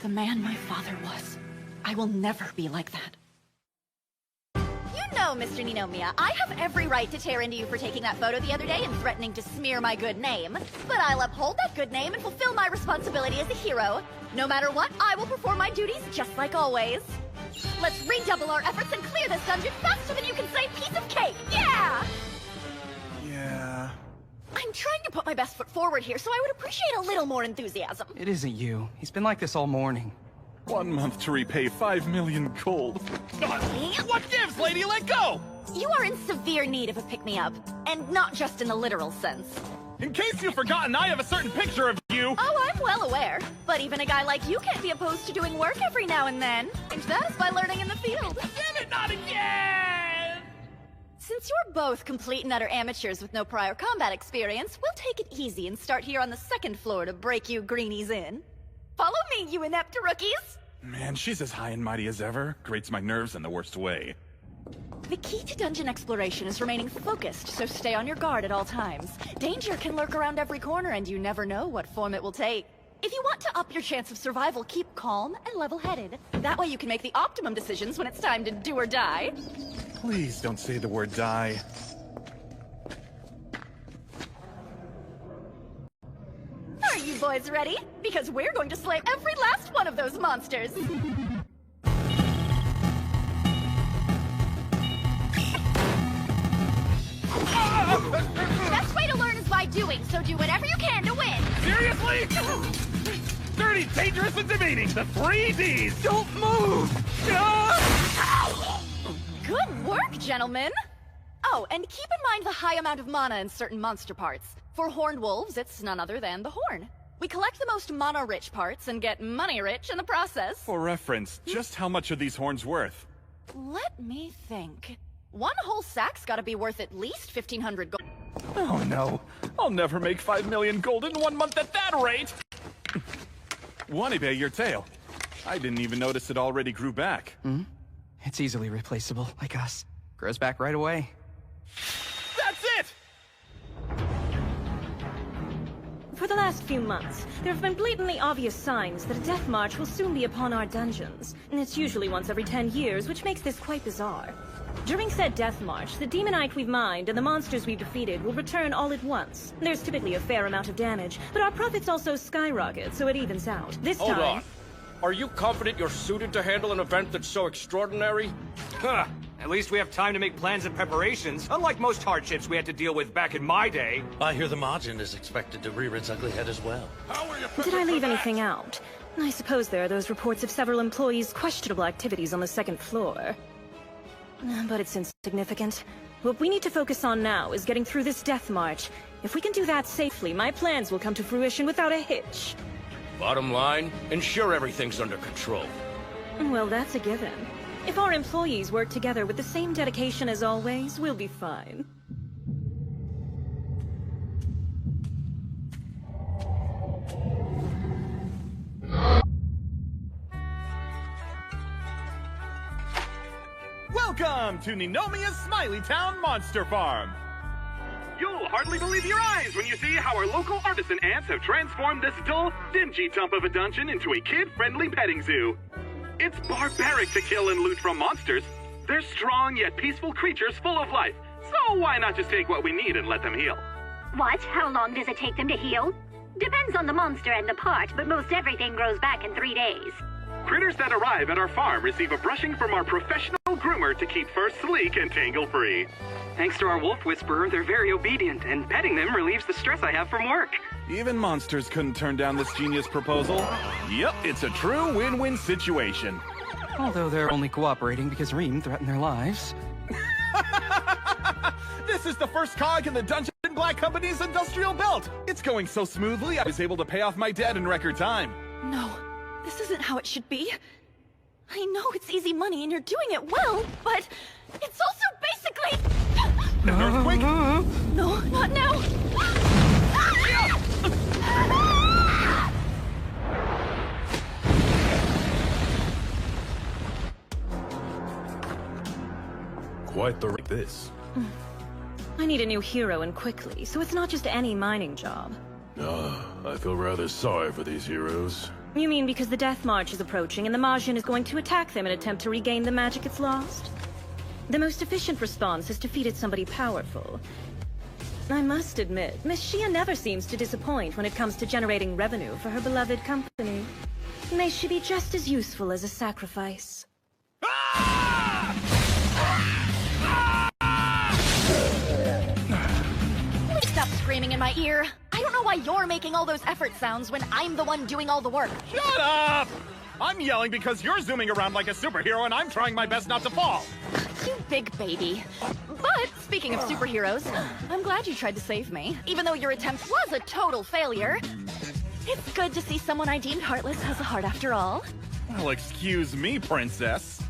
The man my father was. I will never be like that. You know, Mr. Ninomiya, I have every right to tear into you for taking that photo the other day and threatening to smear my good name. But I'll uphold that good name and fulfill my responsibility as a hero. No matter what, I will perform my duties just like always. Let's redouble our efforts and clear this dungeon faster than you can say piece of cake! Yeah! Yeah... I'm trying to put my best foot forward here, so I would appreciate a little more enthusiasm. It isn't you. He's been like this all morning. 1 month to repay 5 million gold. What gives, lady? Let go! You are in severe need of a pick-me-up, and not just in the literal sense. In case you've forgotten, I have a certain picture of you! Oh, I'm well aware. But even a guy like you can't be opposed to doing work every now and then. And that is by learning in the field. Damn it, not again! Since you're both complete and utter amateurs with no prior combat experience, we'll take it easy and start here on the 2nd floor to break you greenies in. Follow me, you inept rookies! Man, she's as high and mighty as ever. Grates my nerves in the worst way. The key to dungeon exploration is remaining focused, so stay on your guard at all times. Danger can lurk around every corner, and you never know what form it will take. If you want to up your chance of survival, keep calm and level-headed. That way you can make the optimum decisions when it's time to do or die. Please don't say the word die. Are you boys ready? Because we're going to slay every last one of those monsters! Best way to learn is by doing, so do whatever you can to win! Seriously? Dirty, dangerous, and demeaning! The 3 Ds! Don't move! Good work, gentlemen! Oh, and keep in mind the high amount of mana in certain monster parts. For horned wolves, it's none other than the horn. We collect the most mana-rich parts and get money-rich in the process. For reference, just how much are these horns worth? Let me think. 1 whole sack's gotta be worth at least 1,500 gold. Oh no, I'll never make 5 million gold in 1 month at that rate! Wanibe, your tail. I didn't even notice it already grew back. Hmm? It's easily replaceable, like us. Grows back right away. That's it! For the last few months, there have been blatantly obvious signs that a death march will soon be upon our dungeons. And it's usually once every 10 years, which makes this quite bizarre. During said death march, the demonite we've mined and the monsters we've defeated will return all at once. There's typically a fair amount of damage, but our profits also skyrocket, so it evens out. This Hold time... on. Are you confident you're suited to handle an event that's so extraordinary? Huh. At least we have time to make plans and preparations, unlike most hardships we had to deal with back in my day. I hear the Majin is expected to rear its ugly head as well. Did I leave anything out? I suppose there are those reports of several employees' questionable activities on the 2nd floor. But it's insignificant. What we need to focus on now is getting through this death march. If we can do that safely, my plans will come to fruition without a hitch. Bottom line, ensure everything's under control. Well, that's a given. If our employees work together with the same dedication as always, we'll be fine. Welcome to Ninomia's Smiley Town Monster Farm! You'll hardly believe your eyes when you see how our local artisan ants have transformed this dull, dingy dump of a dungeon into a kid-friendly petting zoo. It's barbaric to kill and loot from monsters. They're strong yet peaceful creatures full of life, so why not just take what we need and let them heal? What? How long does it take them to heal? Depends on the monster and the part, but most everything grows back in 3 days. Critters that arrive at our farm receive a brushing from our professional groomer to keep fur sleek and tangle-free. Thanks to our wolf whisperer, they're very obedient, and petting them relieves the stress I have from work. Even monsters couldn't turn down this genius proposal. Yep, it's a true win-win situation. Although they're only cooperating because Reem threatened their lives. This is the first cog in the Dungeon Black Company's industrial belt. It's going so smoothly, I was able to pay off my debt in record time. No, this isn't how it should be. I know it's easy money and you're doing it well, but it's also basically... An earthquake? No, not now! Quite the this. I need a new hero and quickly, so it's not just any mining job. I feel rather sorry for these heroes. You mean because the Death March is approaching and the Majin is going to attack them in an attempt to regain the magic it's lost? The most efficient response has defeated somebody powerful. I must admit, Miss Shia never seems to disappoint when it comes to generating revenue for her beloved company. May she be just as useful as a sacrifice. Please stop screaming in my ear. I don't know why you're making all those effort sounds when I'm the one doing all the work. Shut up! I'm yelling because you're zooming around like a superhero and I'm trying my best not to fall. You big baby. But, speaking of superheroes, I'm glad you tried to save me, even though your attempt was a total failure. It's good to see someone I deemed heartless has a heart after all. Well, excuse me, princess.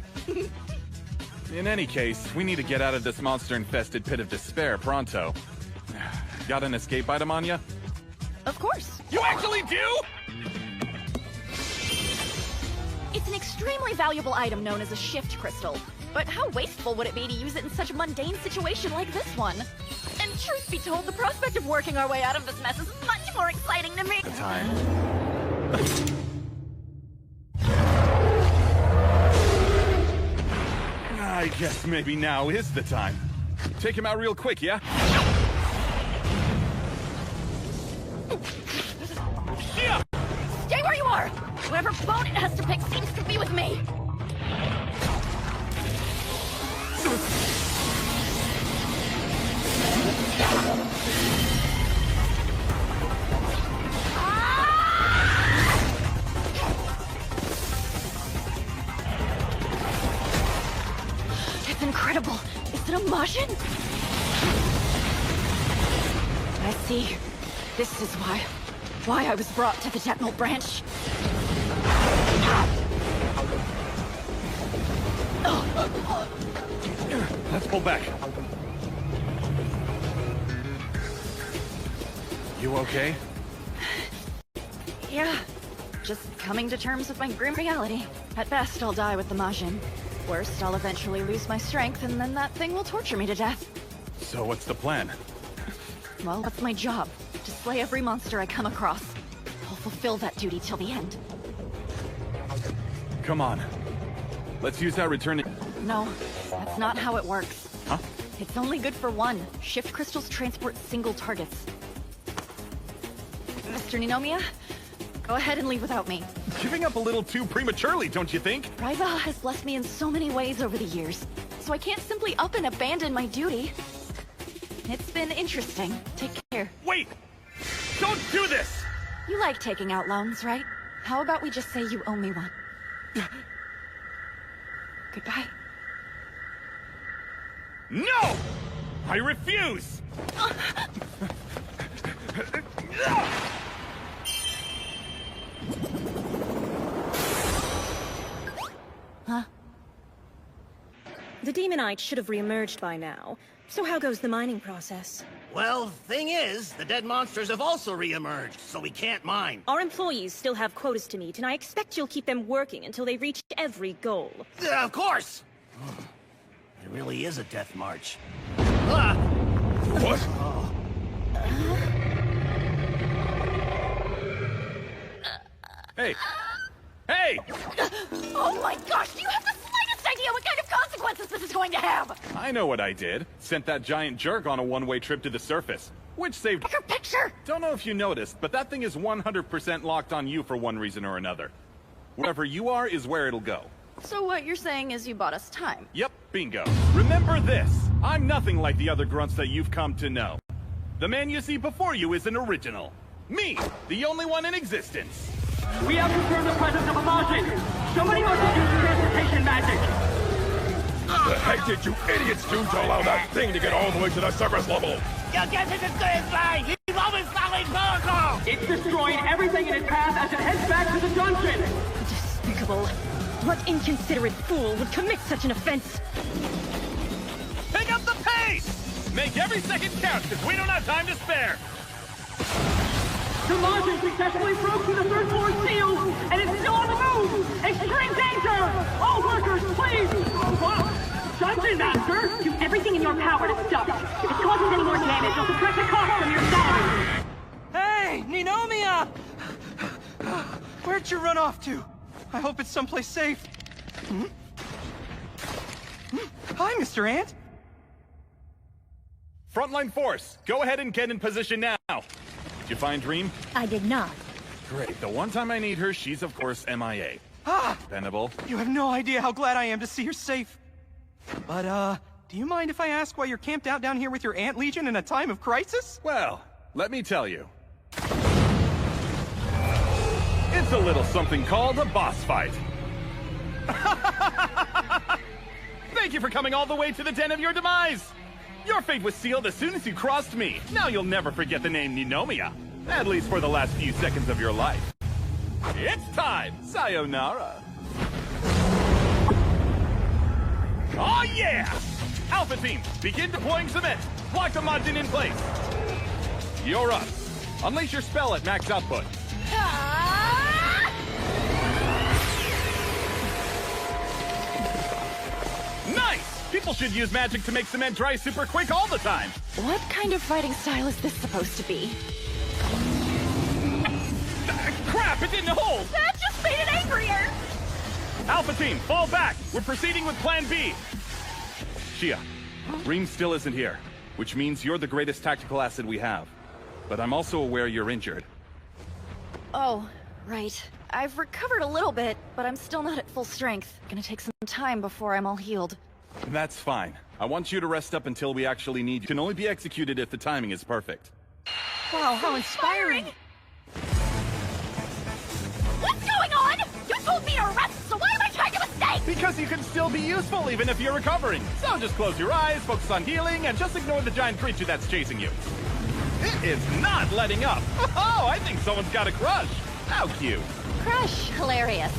In any case, we need to get out of this monster-infested pit of despair pronto. Got an escape item on ya? Of course. You actually do?! It's an extremely valuable item known as a shift crystal. But how wasteful would it be to use it in such a mundane situation like this one? And truth be told, the prospect of working our way out of this mess is much more exciting to me. Time. I guess maybe now is the time. Take him out real quick, yeah? Yeah! Stay where you are! Whatever bone it has to pick seems to be with me! It's incredible! Is it a Majin? I see. This is why I was brought to the Detmold branch. Let's pull back. You okay? Yeah. Just coming to terms with my grim reality. At best, I'll die with the Majin. Worst, I'll eventually lose my strength, and then that thing will torture me to death. So what's the plan? Well, that's my job. To slay every monster I come across. I'll fulfill that duty till the end. Come on. Let's use that returning... No, that's not how it works. Huh? It's only good for one. Shift crystals transport single targets. Mr. Ninomiya, go ahead and leave without me. Giving up a little too prematurely, don't you think? Raiva has blessed me in so many ways over the years, so I can't simply up and abandon my duty. It's been interesting. Take care. Wait! Don't do this! You like taking out loans, right? How about we just say you owe me one? Goodbye. No! I refuse! Huh? The Demonite should have reemerged by now. So how goes the mining process? Well, thing is, the dead monsters have also re-emerged, so we can't mine. Our employees still have quotas to meet, and I expect you'll keep them working until they reach every goal. Of course! It really is a death march. Ah! What? Hey! Hey! Oh my gosh, do you have the slightest idea what kind of consequences this is going to have? I know what I did. Sent that giant jerk on a one-way trip to the surface, which saved— Your picture! Don't know if you noticed, but that thing is 100% locked on you for one reason or another. Wherever you are is where it'll go. So what you're saying is you bought us time. Yep, bingo. Remember this, I'm nothing like the other grunts that you've come to know. The man you see before you is an original. Me, the only one in existence. We have confirmed the presence of a Martian. Somebody must have used transportation magic. The heck did you idiots do to allow that thing to get all the way to the surface level? You guys are just good flying! He's always following protocol! It's destroying everything in its path as it heads back to the dungeon. Despicable. What inconsiderate fool would commit such an offense? Pick up the pace! Make every second count, because we don't have time to spare! The Martian successfully broke through the third floor seal, and it's still on the move! Extreme danger! All workers, please! Dungeon Master, do everything in your power to stop it. If it causes any more damage, you'll subtract the cost from your salary. Hey, Ninomiya! Where'd you run off to? I hope it's someplace safe. Hi, Mr. Ant. Frontline force, go ahead and get in position now. Did you find Dream? I did not. Great. The one time I need her, she's of course MIA. Ah! Dependable. You have no idea how glad I am to see you're safe. But, do you mind if I ask why you're camped out down here with your Ant Legion in a time of crisis? Well, let me tell you. It's a little something called a boss fight. Thank you for coming all the way to the den of your demise. Your fate was sealed as soon as you crossed me. Now you'll never forget the name Ninomiya. At least for the last few seconds of your life. It's time! Sayonara! Oh yeah! Alpha Team, begin deploying cement. Block the Majin in place. You're up. Unleash your spell at max output. Nice! People should use magic to make cement dry super quick all the time. What kind of fighting style is this supposed to be? Crap, it didn't hold! That just made it angrier! Alpha Team, fall back! We're proceeding with Plan B! Shia, Reem still isn't here, which means you're the greatest tactical asset we have. But I'm also aware you're injured. Oh, right. I've recovered a little bit, but I'm still not at full strength. Gonna take some time before I'm all healed. That's fine. I want you to rest up until we actually need you. Can only be executed if the timing is perfect. Wow, how inspiring! What's going on? You told me to rest, so why am I trying to mistake? Because you can still be useful even if you're recovering. So just close your eyes, focus on healing, and just ignore the giant creature that's chasing you. It is not letting up. Oh, I think someone's got a crush. How cute. Crush, hilarious.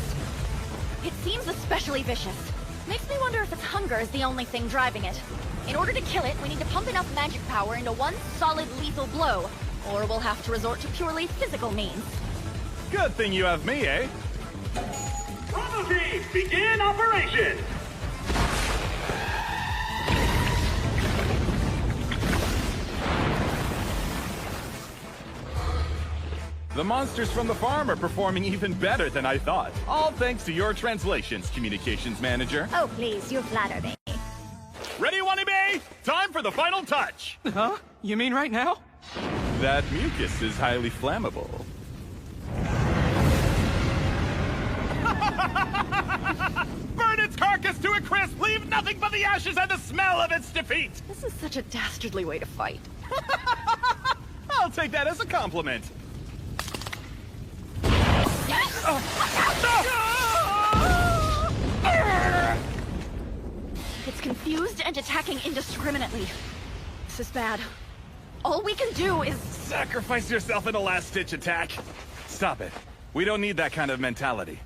It seems especially vicious. Makes me wonder if its hunger is the only thing driving it. In order to kill it, we need to pump enough magic power into one solid lethal blow, or we'll have to resort to purely physical means. Good thing you have me, eh? Bravo Team, begin operation! The monsters from the farm are performing even better than I thought. All thanks to your translations, communications manager. Oh, please, you flatter me. Ready, Wanibe? Time for the final touch! Huh? You mean right now? That mucus is highly flammable. Burn its carcass to a crisp! Leave nothing but the ashes and the smell of its defeat! This is such a dastardly way to fight. I'll take that as a compliment. It's confused and attacking indiscriminately. This is bad. All we can do is... Sacrifice yourself in a last-ditch attack. Stop it. We don't need that kind of mentality.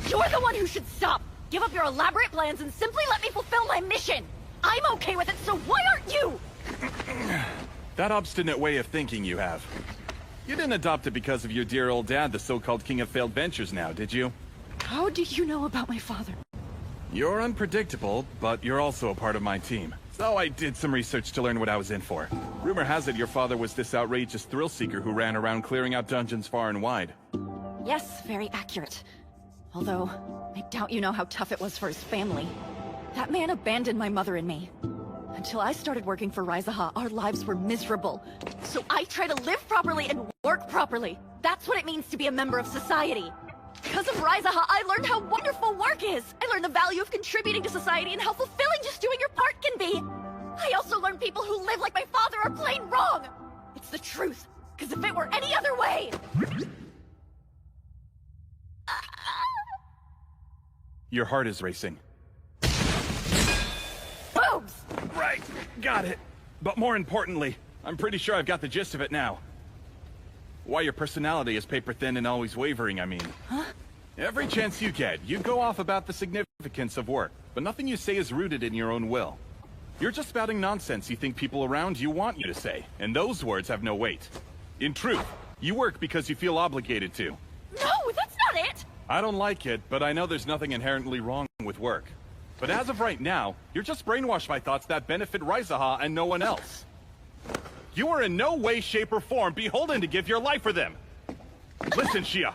You're the one who should stop! Give up your elaborate plans and simply let me fulfill my mission! I'm okay with it, so why aren't you? That obstinate way of thinking you have. You didn't adopt it because of your dear old dad, the so-called king of failed ventures now, did you? How do you know about my father? You're unpredictable, but you're also a part of my team. So I did some research to learn what I was in for. Rumor has it your father was this outrageous thrill-seeker who ran around clearing out dungeons far and wide. Yes, very accurate. Although, I doubt you know how tough it was for his family. That man abandoned my mother and me. Until I started working for Raizaha, our lives were miserable. So I try to live properly and work properly. That's what it means to be a member of society. Because of Raizaha, I learned how wonderful work is. I learned the value of contributing to society and how fulfilling just doing your part can be. I also learned people who live like my father are plain wrong. It's the truth. Because if it were any other way... Your heart is racing. Boobs! Right, got it. But more importantly, I'm pretty sure I've got the gist of it now. Why your personality is paper-thin and always wavering, I mean. Huh? Every chance you get, you go off about the significance of work, but nothing you say is rooted in your own will. You're just spouting nonsense you think people around you want you to say, and those words have no weight. In truth, you work because you feel obligated to. No, that's not it! I don't like it, but I know there's nothing inherently wrong with work. But as of right now, you're just brainwashed by thoughts that benefit Raizaha and no one else. You are in no way, shape, or form beholden to give your life for them. Listen, Shia.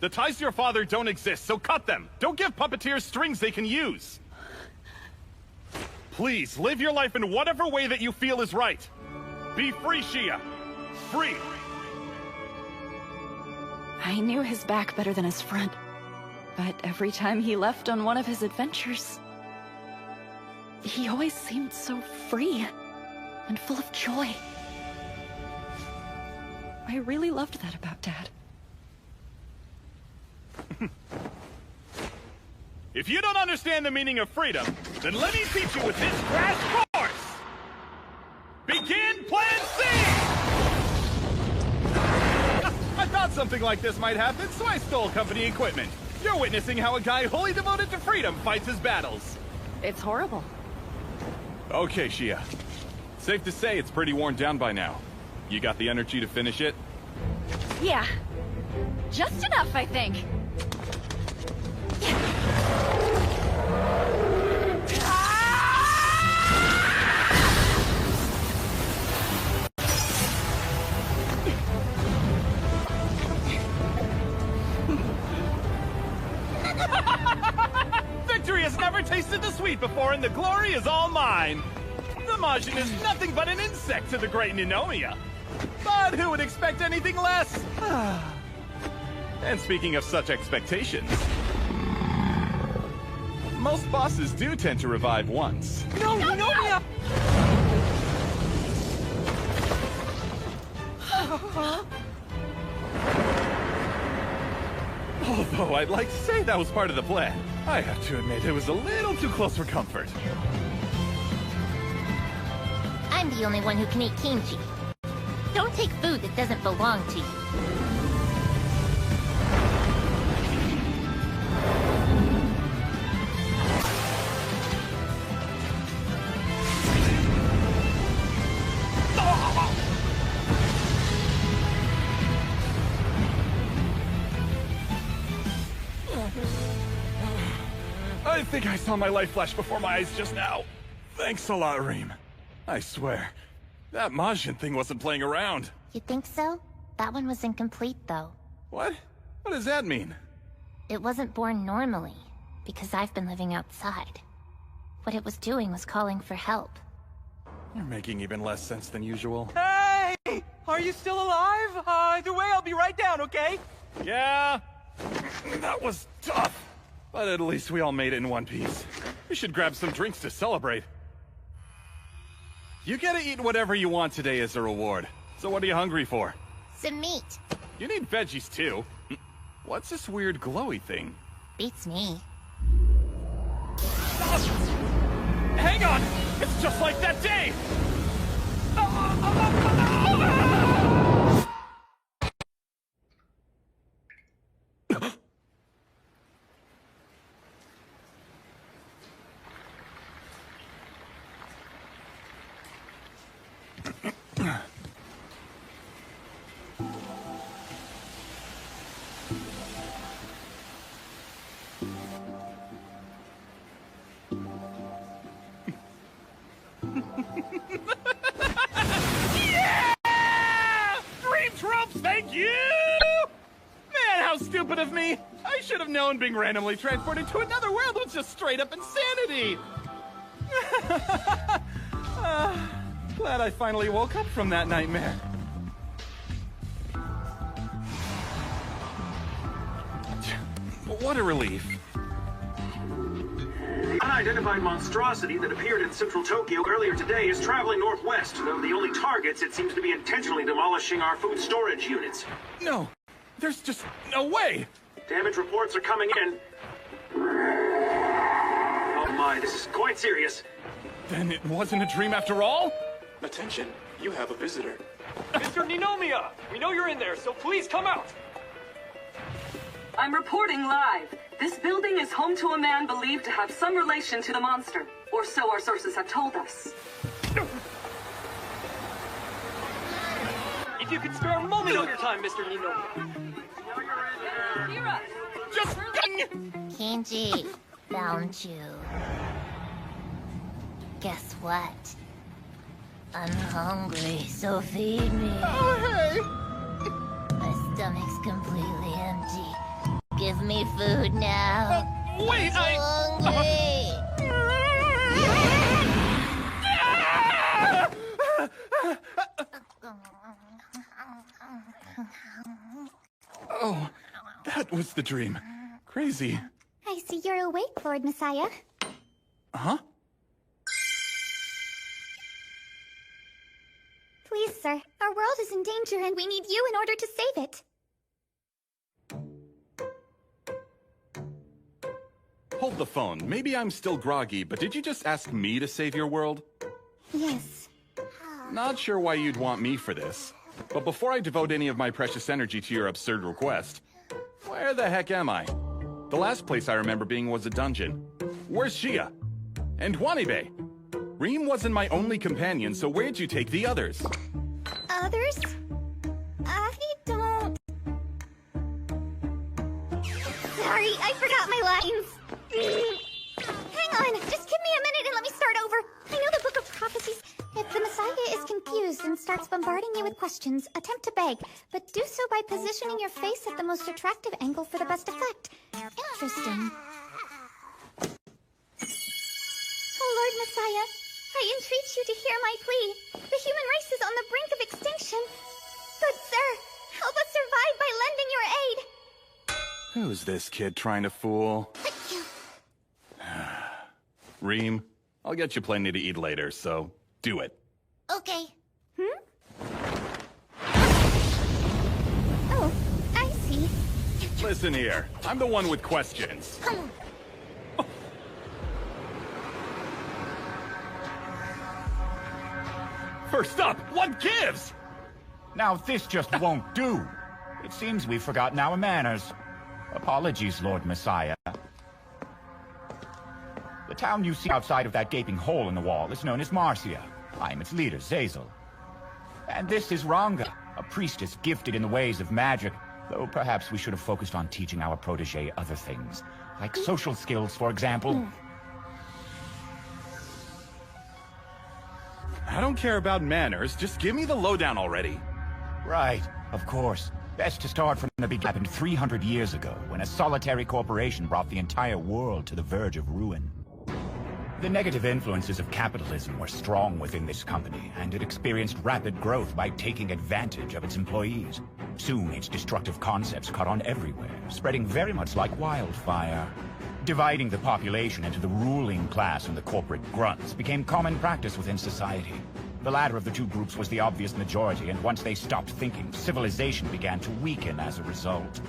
The ties to your father don't exist, so cut them. Don't give puppeteers strings they can use. Please, live your life in whatever way that you feel is right. Be free, Shia. Free. I knew his back better than his front. But every time he left on one of his adventures, he always seemed so free and full of joy. I really loved that about Dad. If you don't understand the meaning of freedom, then let me teach you with this crash course! Begin Plan C! I thought something like this might happen, so I stole company equipment. You're witnessing how a guy wholly devoted to freedom fights his battles. It's horrible. Okay, Shia. Safe to say it's pretty worn down by now. You got the energy to finish it? Yeah. Just enough, I think. Victory has never tasted the sweet before, and the glory is all mine. The Majin is nothing but an insect to the great Ninomiya. But who would expect anything less? And speaking of such expectations, most bosses do tend to revive once. No, Ninomiya! Although I'd like to say that was part of the plan, I have to admit it was a little too close for comfort. I'm the only one who can eat kimchi. Don't take food that doesn't belong to you. I think I saw my life flash before my eyes just now. Thanks a lot, Reem. I swear, that Majin thing wasn't playing around. You think so? That one was incomplete, though. What? What does that mean? It wasn't born normally, because I've been living outside. What it was doing was calling for help. You're making even less sense than usual. Hey! Are you still alive? Either way, I'll be right down, okay? Yeah, that was tough. But at least we all made it in one piece. We should grab some drinks to celebrate. You get to eat whatever you want today as a reward. So what are you hungry for? Some meat. You need veggies too. What's this weird glowy thing? Beats me. Hang on! It's just like that day! Thank you! Man, how stupid of me! I should have known being randomly transported to another world was just straight up insanity! Glad I finally woke up from that nightmare. What a relief. Unidentified monstrosity that appeared in central Tokyo earlier today is traveling northwest. Though the only targets, it seems to be intentionally demolishing our food storage units. No, there's just no way! Damage reports are coming in. Oh my, this is quite serious. Then it wasn't a dream after all? Attention, you have a visitor. Mr. Ninomiya! We know you're in there, so please come out! I'm reporting live. This building is home to a man believed to have some relation to the monster. Or so our sources have told us. If you could spare a moment of your time, Mr. Ninomiya. Just... Kenji, found you. Guess what? I'm hungry, so feed me. Oh, hey! My stomach's completely empty. Give me food now. Wait, I'm hungry. Oh, that was the dream. Crazy. I see you're awake, Lord Messiah. Huh? Please, sir. Our world is in danger and we need you in order to save it. Hold the phone. Maybe I'm still groggy, but did you just ask me to save your world? Yes. Not sure why you'd want me for this. But before I devote any of my precious energy to your absurd request, where the heck am I? The last place I remember being was a dungeon. Where's Shia? And Wanibe? Reem wasn't my only companion, so where'd you take the others? Others? I don't... Sorry, I forgot my lines. Hang on, just give me a minute and let me start over. I know the Book of Prophecies. If the Messiah is confused and starts bombarding you with questions, attempt to beg, but do so by positioning your face at the most attractive angle for the best effect. Interesting. Oh, Lord Messiah, I entreat you to hear my plea. The human race is on the brink of extinction. Good sir, help us survive by lending your aid. Who's this kid trying to fool? Reem, I'll get you plenty to eat later, so do it. Okay. Oh, I see. Listen here, I'm the one with questions. First up, what gives? Now this just won't do. It seems we've forgotten our manners. Apologies, Lord Messiah. The town you see outside of that gaping hole in the wall is known as Marcia. I am its leader, Zazel. And this is Ranga, a priestess gifted in the ways of magic, though perhaps we should have focused on teaching our protege other things, like social skills, for example. I don't care about manners, just give me the lowdown already. Right, of course. Best to start from the beginning. Happened 300 years ago, when a solitary corporation brought the entire world to the verge of ruin. The negative influences of capitalism were strong within this company, and it experienced rapid growth by taking advantage of its employees. Soon, its destructive concepts caught on everywhere, spreading very much like wildfire. Dividing the population into the ruling class and the corporate grunts became common practice within society. The latter of the two groups was the obvious majority, and once they stopped thinking, civilization began to weaken as a result.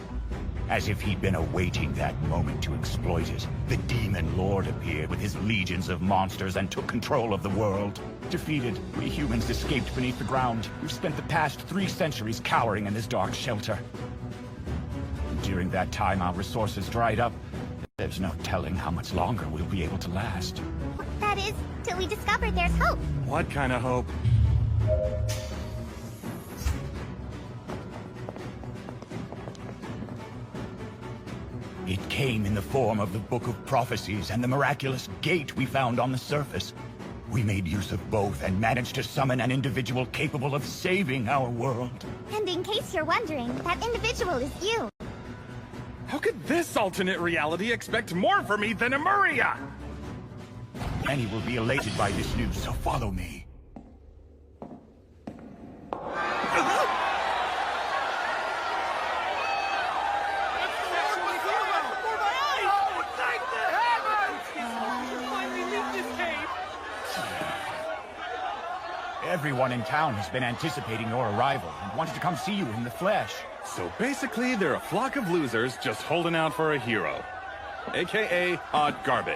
As if he'd been awaiting that moment to exploit it, the Demon Lord appeared with his legions of monsters and took control of the world. Defeated, we humans escaped beneath the ground. We've spent the past 3 centuries cowering in this dark shelter. During that time, our resources dried up. There's no telling how much longer we'll be able to last. That is, till we discover there's hope. What kind of hope? It came in the form of the Book of Prophecies and the miraculous gate we found on the surface. We made use of both and managed to summon an individual capable of saving our world. And in case you're wondering, that individual is you. How could this alternate reality expect more from me than Emuria? Many will be elated by this news, so follow me. Everyone in town has been anticipating your arrival and wanted to come see you in the flesh. So basically, they're a flock of losers just holding out for a hero. AKA hot garbage.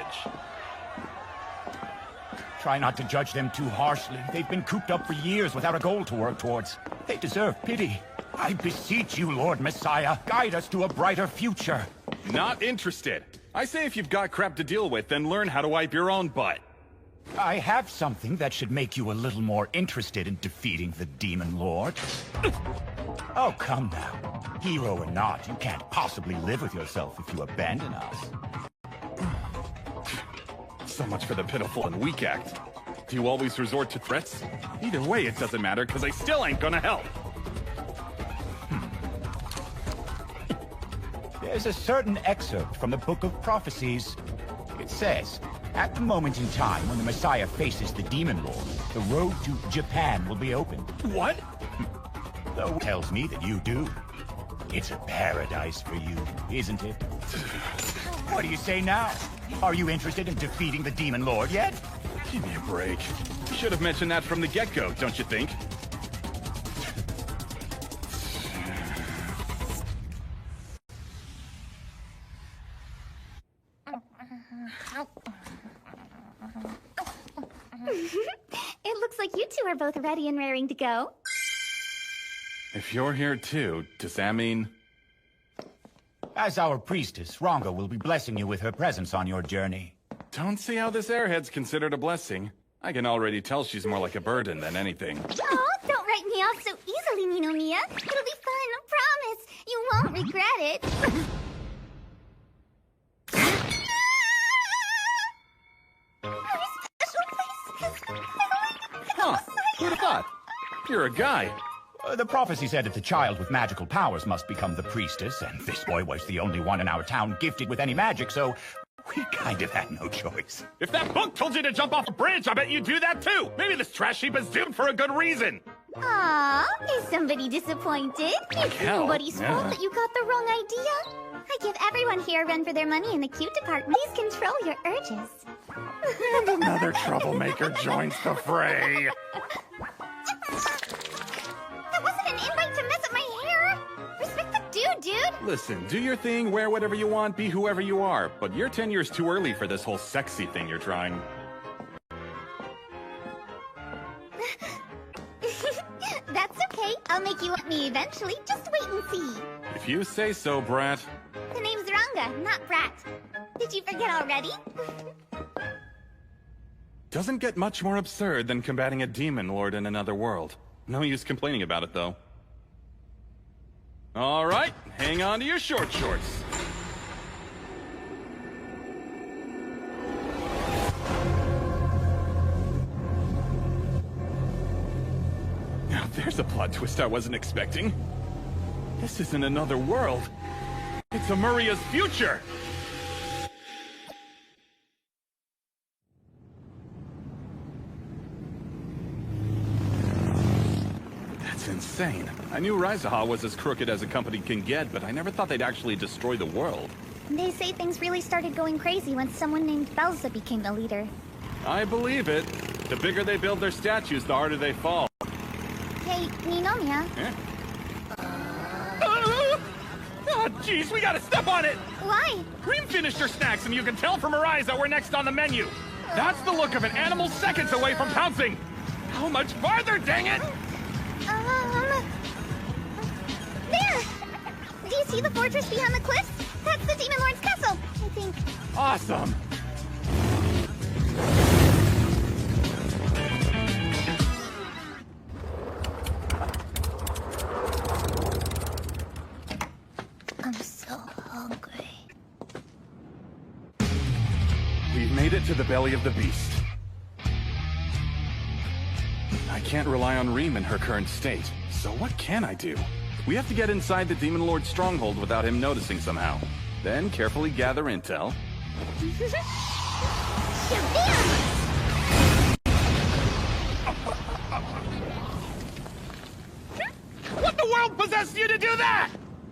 Try not to judge them too harshly. They've been cooped up for years without a goal to work towards. They deserve pity. I beseech you, Lord Messiah, guide us to a brighter future. Not interested. I say if you've got crap to deal with, then learn how to wipe your own butt. I have something that should make you a little more interested in defeating the Demon Lord. Oh, come now. Hero or not, you can't possibly live with yourself if you abandon us. So much for the pitiful and weak act. Do you always resort to threats? Either way, it doesn't matter, because I still ain't gonna help. There's a certain excerpt from the Book of Prophecies. It says, at the moment in time when the Messiah faces the Demon Lord, the road to Japan will be opened. What? Though it tells me that you do. It's a paradise for you, isn't it? What do you say now? Are you interested in defeating the Demon Lord yet? Give me a break. You should have mentioned that from the get-go, don't you think? It looks like you two are both ready and raring to go. If you're here too, does that mean... As our priestess, Ranga will be blessing you with her presence on your journey. Don't see how this airhead's considered a blessing. I can already tell she's more like a burden than anything. Oh, don't write me off so easily, Ninomiya. It'll be fun, promise. You won't regret it. Huh, who'd have thought? You're a guy. The prophecy said that the child with magical powers must become the priestess, and this boy was the only one in our town gifted with any magic, so we kind of had no choice. If that book told you to jump off a bridge, I bet you'd do that too! Maybe this trash heap is doomed for a good reason! Aww, is somebody disappointed? It's hell, nobody's fault yeah. that you got the wrong idea. I give everyone here a run for their money in the cute department. Please control your urges. And another troublemaker joins the fray. That wasn't an invite to mess up my hair! Respect the dude! Listen, do your thing, wear whatever you want, be whoever you are, but you're 10 years too early for this whole sexy thing you're trying. That's okay. I'll make you want me eventually. Just wait and see. If you say so, Brat. The name's Ranga, not Brat. Did you forget already? Doesn't get much more absurd than combating a demon lord in another world. No use complaining about it, though. All right, hang on to your short shorts. Now there's a plot twist I wasn't expecting. This isn't another world. It's Emuria's future! That's insane. I knew Raizaha was as crooked as a company can get, but I never thought they'd actually destroy the world. They say things really started going crazy when someone named Belza became the leader. I believe it. The bigger they build their statues, the harder they fall. Hey, Ninomiya. Eh? Oh, jeez, we gotta step on it! Why? Cream finished her snacks, and you can tell from her eyes that we're next on the menu. That's the look of an animal seconds away from pouncing. How much farther, dang it? There! Do you see the fortress behind the cliffs? That's the Demon Lord's castle, I think. Awesome. I'm so hungry. We've made it to the belly of the beast. I can't rely on Reem in her current state, so what can I do? We have to get inside the Demon Lord's stronghold without him noticing somehow. Then carefully gather intel. What the world possessed you to do that?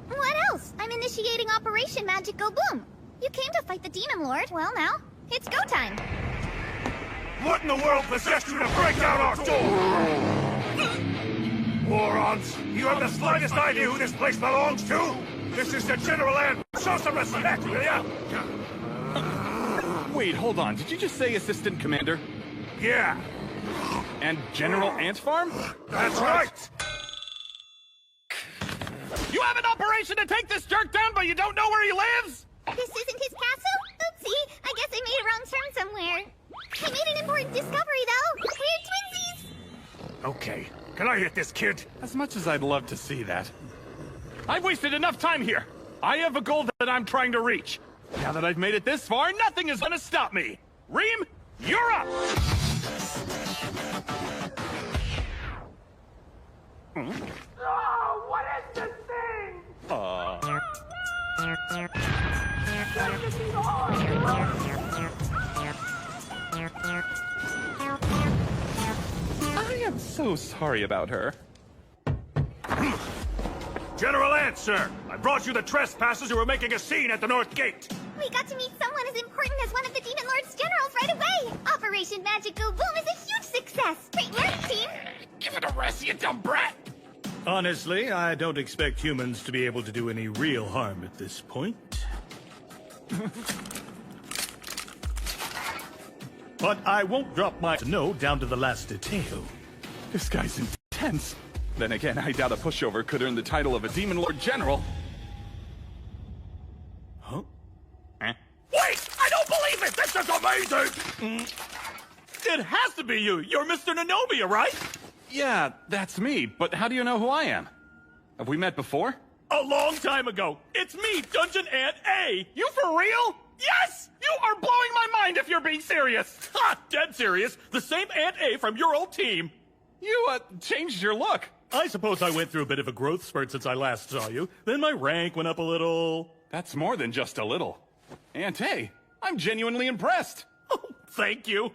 What else? I'm initiating Operation Magic Go Boom. You came to fight the Demon Lord. Well, now, it's go time. What in the world possessed you to break down our door? Morons! You have the slightest idea who this place belongs to? This is the General Ant. Show some respect, will ya? Wait, hold on. Did you just say Assistant Commander? Yeah. And General Ant Farm? That's right! You have an operation to take this jerk down, but you don't know where he lives? This isn't his castle? Oopsie, I guess I made a wrong turn somewhere. I made an important discovery, though. We're twinsies! Okay. Can I hit this kid? As much as I'd love to see that. I've wasted enough time here. I have a goal that I'm trying to reach. Now that I've made it this far, nothing is gonna stop me. Reem, you're up! Oh, what is this thing? I am so sorry about her. General Ant, sir! I brought you the trespassers who were making a scene at the North Gate! We got to meet someone as important as one of the Demon Lord's generals right away! Operation Magic Go Boom is a huge success! Great work, team! Give it a rest, you dumb brat! Honestly, I don't expect humans to be able to do any real harm at this point. But I won't drop my no down to the last detail. This guy's intense. Then again, I doubt a pushover could earn the title of a Demon Lord General. Huh? Wait! I don't believe it! This is amazing! It has to be you! You're Mr. Ninomiya, right? Yeah, that's me. But how do you know who I am? Have we met before? A long time ago! It's me, Dungeon Ant A! You for real? Yes! You are blowing my mind if you're being serious! Ha! Dead serious! The same Ant A from your old team! You, changed your look. I suppose I went through a bit of a growth spurt since I last saw you. Then my rank went up a little. That's more than just a little. Aunt A, I'm genuinely impressed. Oh, thank you.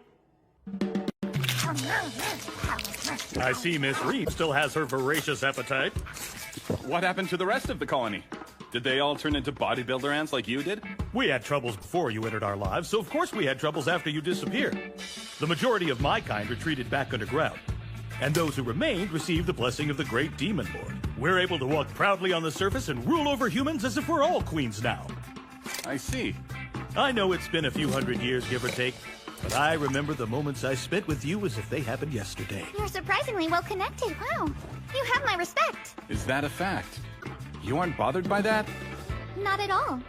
I see Miss Reem still has her voracious appetite. What happened to the rest of the colony? Did they all turn into bodybuilder ants like you did? We had troubles before you entered our lives, so of course we had troubles after you disappeared. The majority of my kind retreated back underground. And those who remained received the blessing of the great Demon Lord. We're able to walk proudly on the surface and rule over humans as if we're all queens now. I see. I know it's been a few hundred years, give or take, but I remember the moments I spent with you as if they happened yesterday. You're surprisingly well connected. Wow. You have my respect. Is that a fact? You aren't bothered by that? Not at all.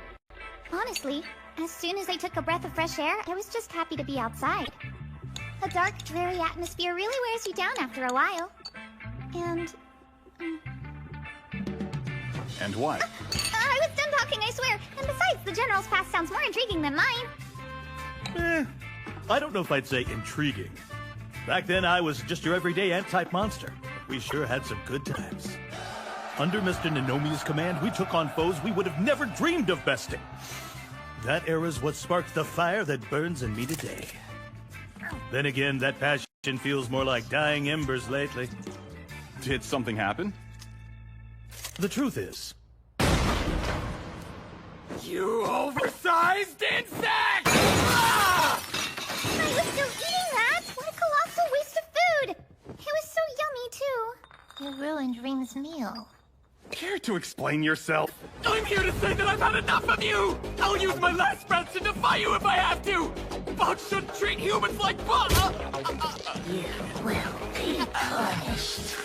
Honestly, as soon as I took a breath of fresh air, I was just happy to be outside. A dark, dreary atmosphere really wears you down after a while. And... And what? I was done talking, I swear. And besides, the General's past sounds more intriguing than mine. I don't know if I'd say intriguing. Back then, I was just your everyday ant-type monster. We sure had some good times. Under Mr. Ninomiya's command, we took on foes we would have never dreamed of besting. That era's what sparked the fire that burns in me today. Then again, that passion feels more like dying embers lately. Did something happen? The truth is... You oversized insect! I was still eating that! What a colossal You ruined Reem's meal. Care to explain yourself? I'm here to say that I've had enough of you! I'll use my last breath to defy you if I have to! Bugs shouldn't treat humans like bugs! You will be punished.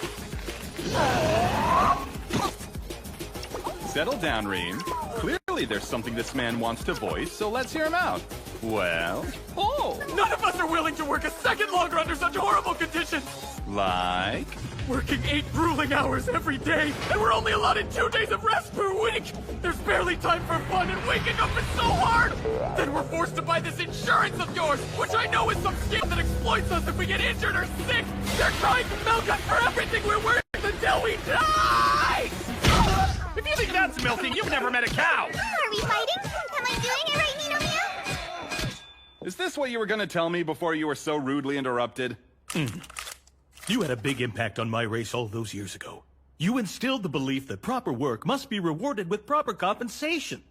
Settle down, Reem. Clearly there's something this man wants to voice, so let's hear him out. Well? Oh! None of us are willing to work a second longer under such horrible conditions! Like? Working 8 grueling hours every day, and we're only allotted 2 days of rest per week! There's barely time for fun, and waking up is so hard! Then we're forced to buy this insurance of yours, which I know is some scam that exploits us if we get injured or sick! They're trying to milk us for everything we're worth until we die! If you think that's milking, you've never met a cow! Are we fighting? Am I doing it right, Ninomiya? Is this what you were gonna tell me before you were so rudely interrupted? You had a big impact on my race all those years ago. You instilled the belief that proper work must be rewarded with proper compensation.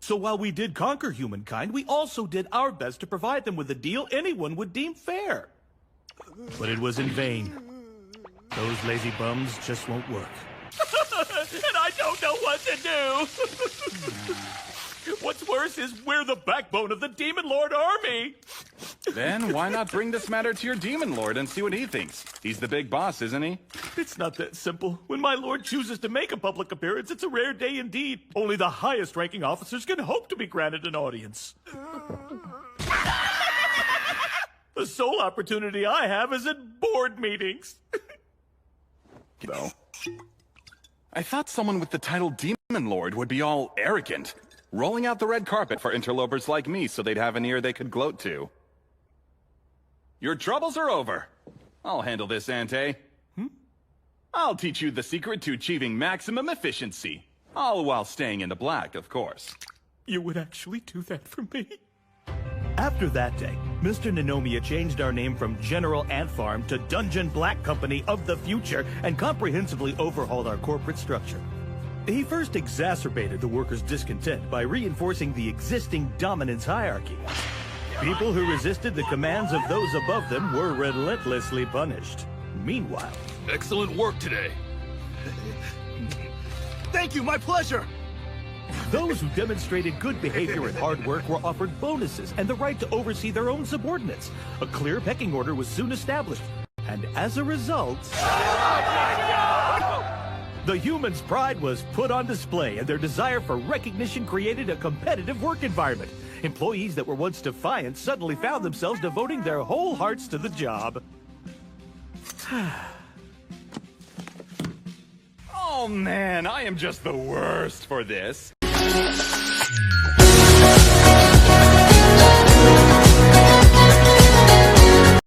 So while we did conquer humankind, we also did our best to provide them with a deal anyone would deem fair. But it was in vain. Those lazy bums just won't work. And I don't know what to do! What's worse is we're the backbone of the Demon Lord army! Then why not bring this matter to your Demon Lord and see what he thinks? He's the big boss, isn't he? It's not that simple. When my lord chooses to make a public appearance, it's a rare day indeed. Only the highest-ranking officers can hope to be granted an audience. The sole opportunity I have is at board meetings. No. I thought someone with the title Demon Lord would be all arrogant, rolling out the red carpet for interlopers like me so they'd have an ear they could gloat to. Your troubles are over. I'll handle this, Ante. I'll teach you the secret to achieving maximum efficiency. All while staying in the black, of course. You would actually do that for me? After that day, Mr. Ninomiya changed our name from General Ant Farm to Dungeon Black Company of the Future and comprehensively overhauled our corporate structure. He first exacerbated the workers' discontent by reinforcing the existing dominance hierarchy. People who resisted the commands of those above them were relentlessly punished. Meanwhile... Excellent work today. Thank you, my pleasure! Those who demonstrated good behavior and hard work were offered bonuses and the right to oversee their own subordinates. A clear pecking order was soon established, and as a result... The humans' pride was put on display, and their desire for recognition created a competitive work environment. Employees that were once defiant suddenly found themselves devoting their whole hearts to the job. Oh man, I am just the worst for this.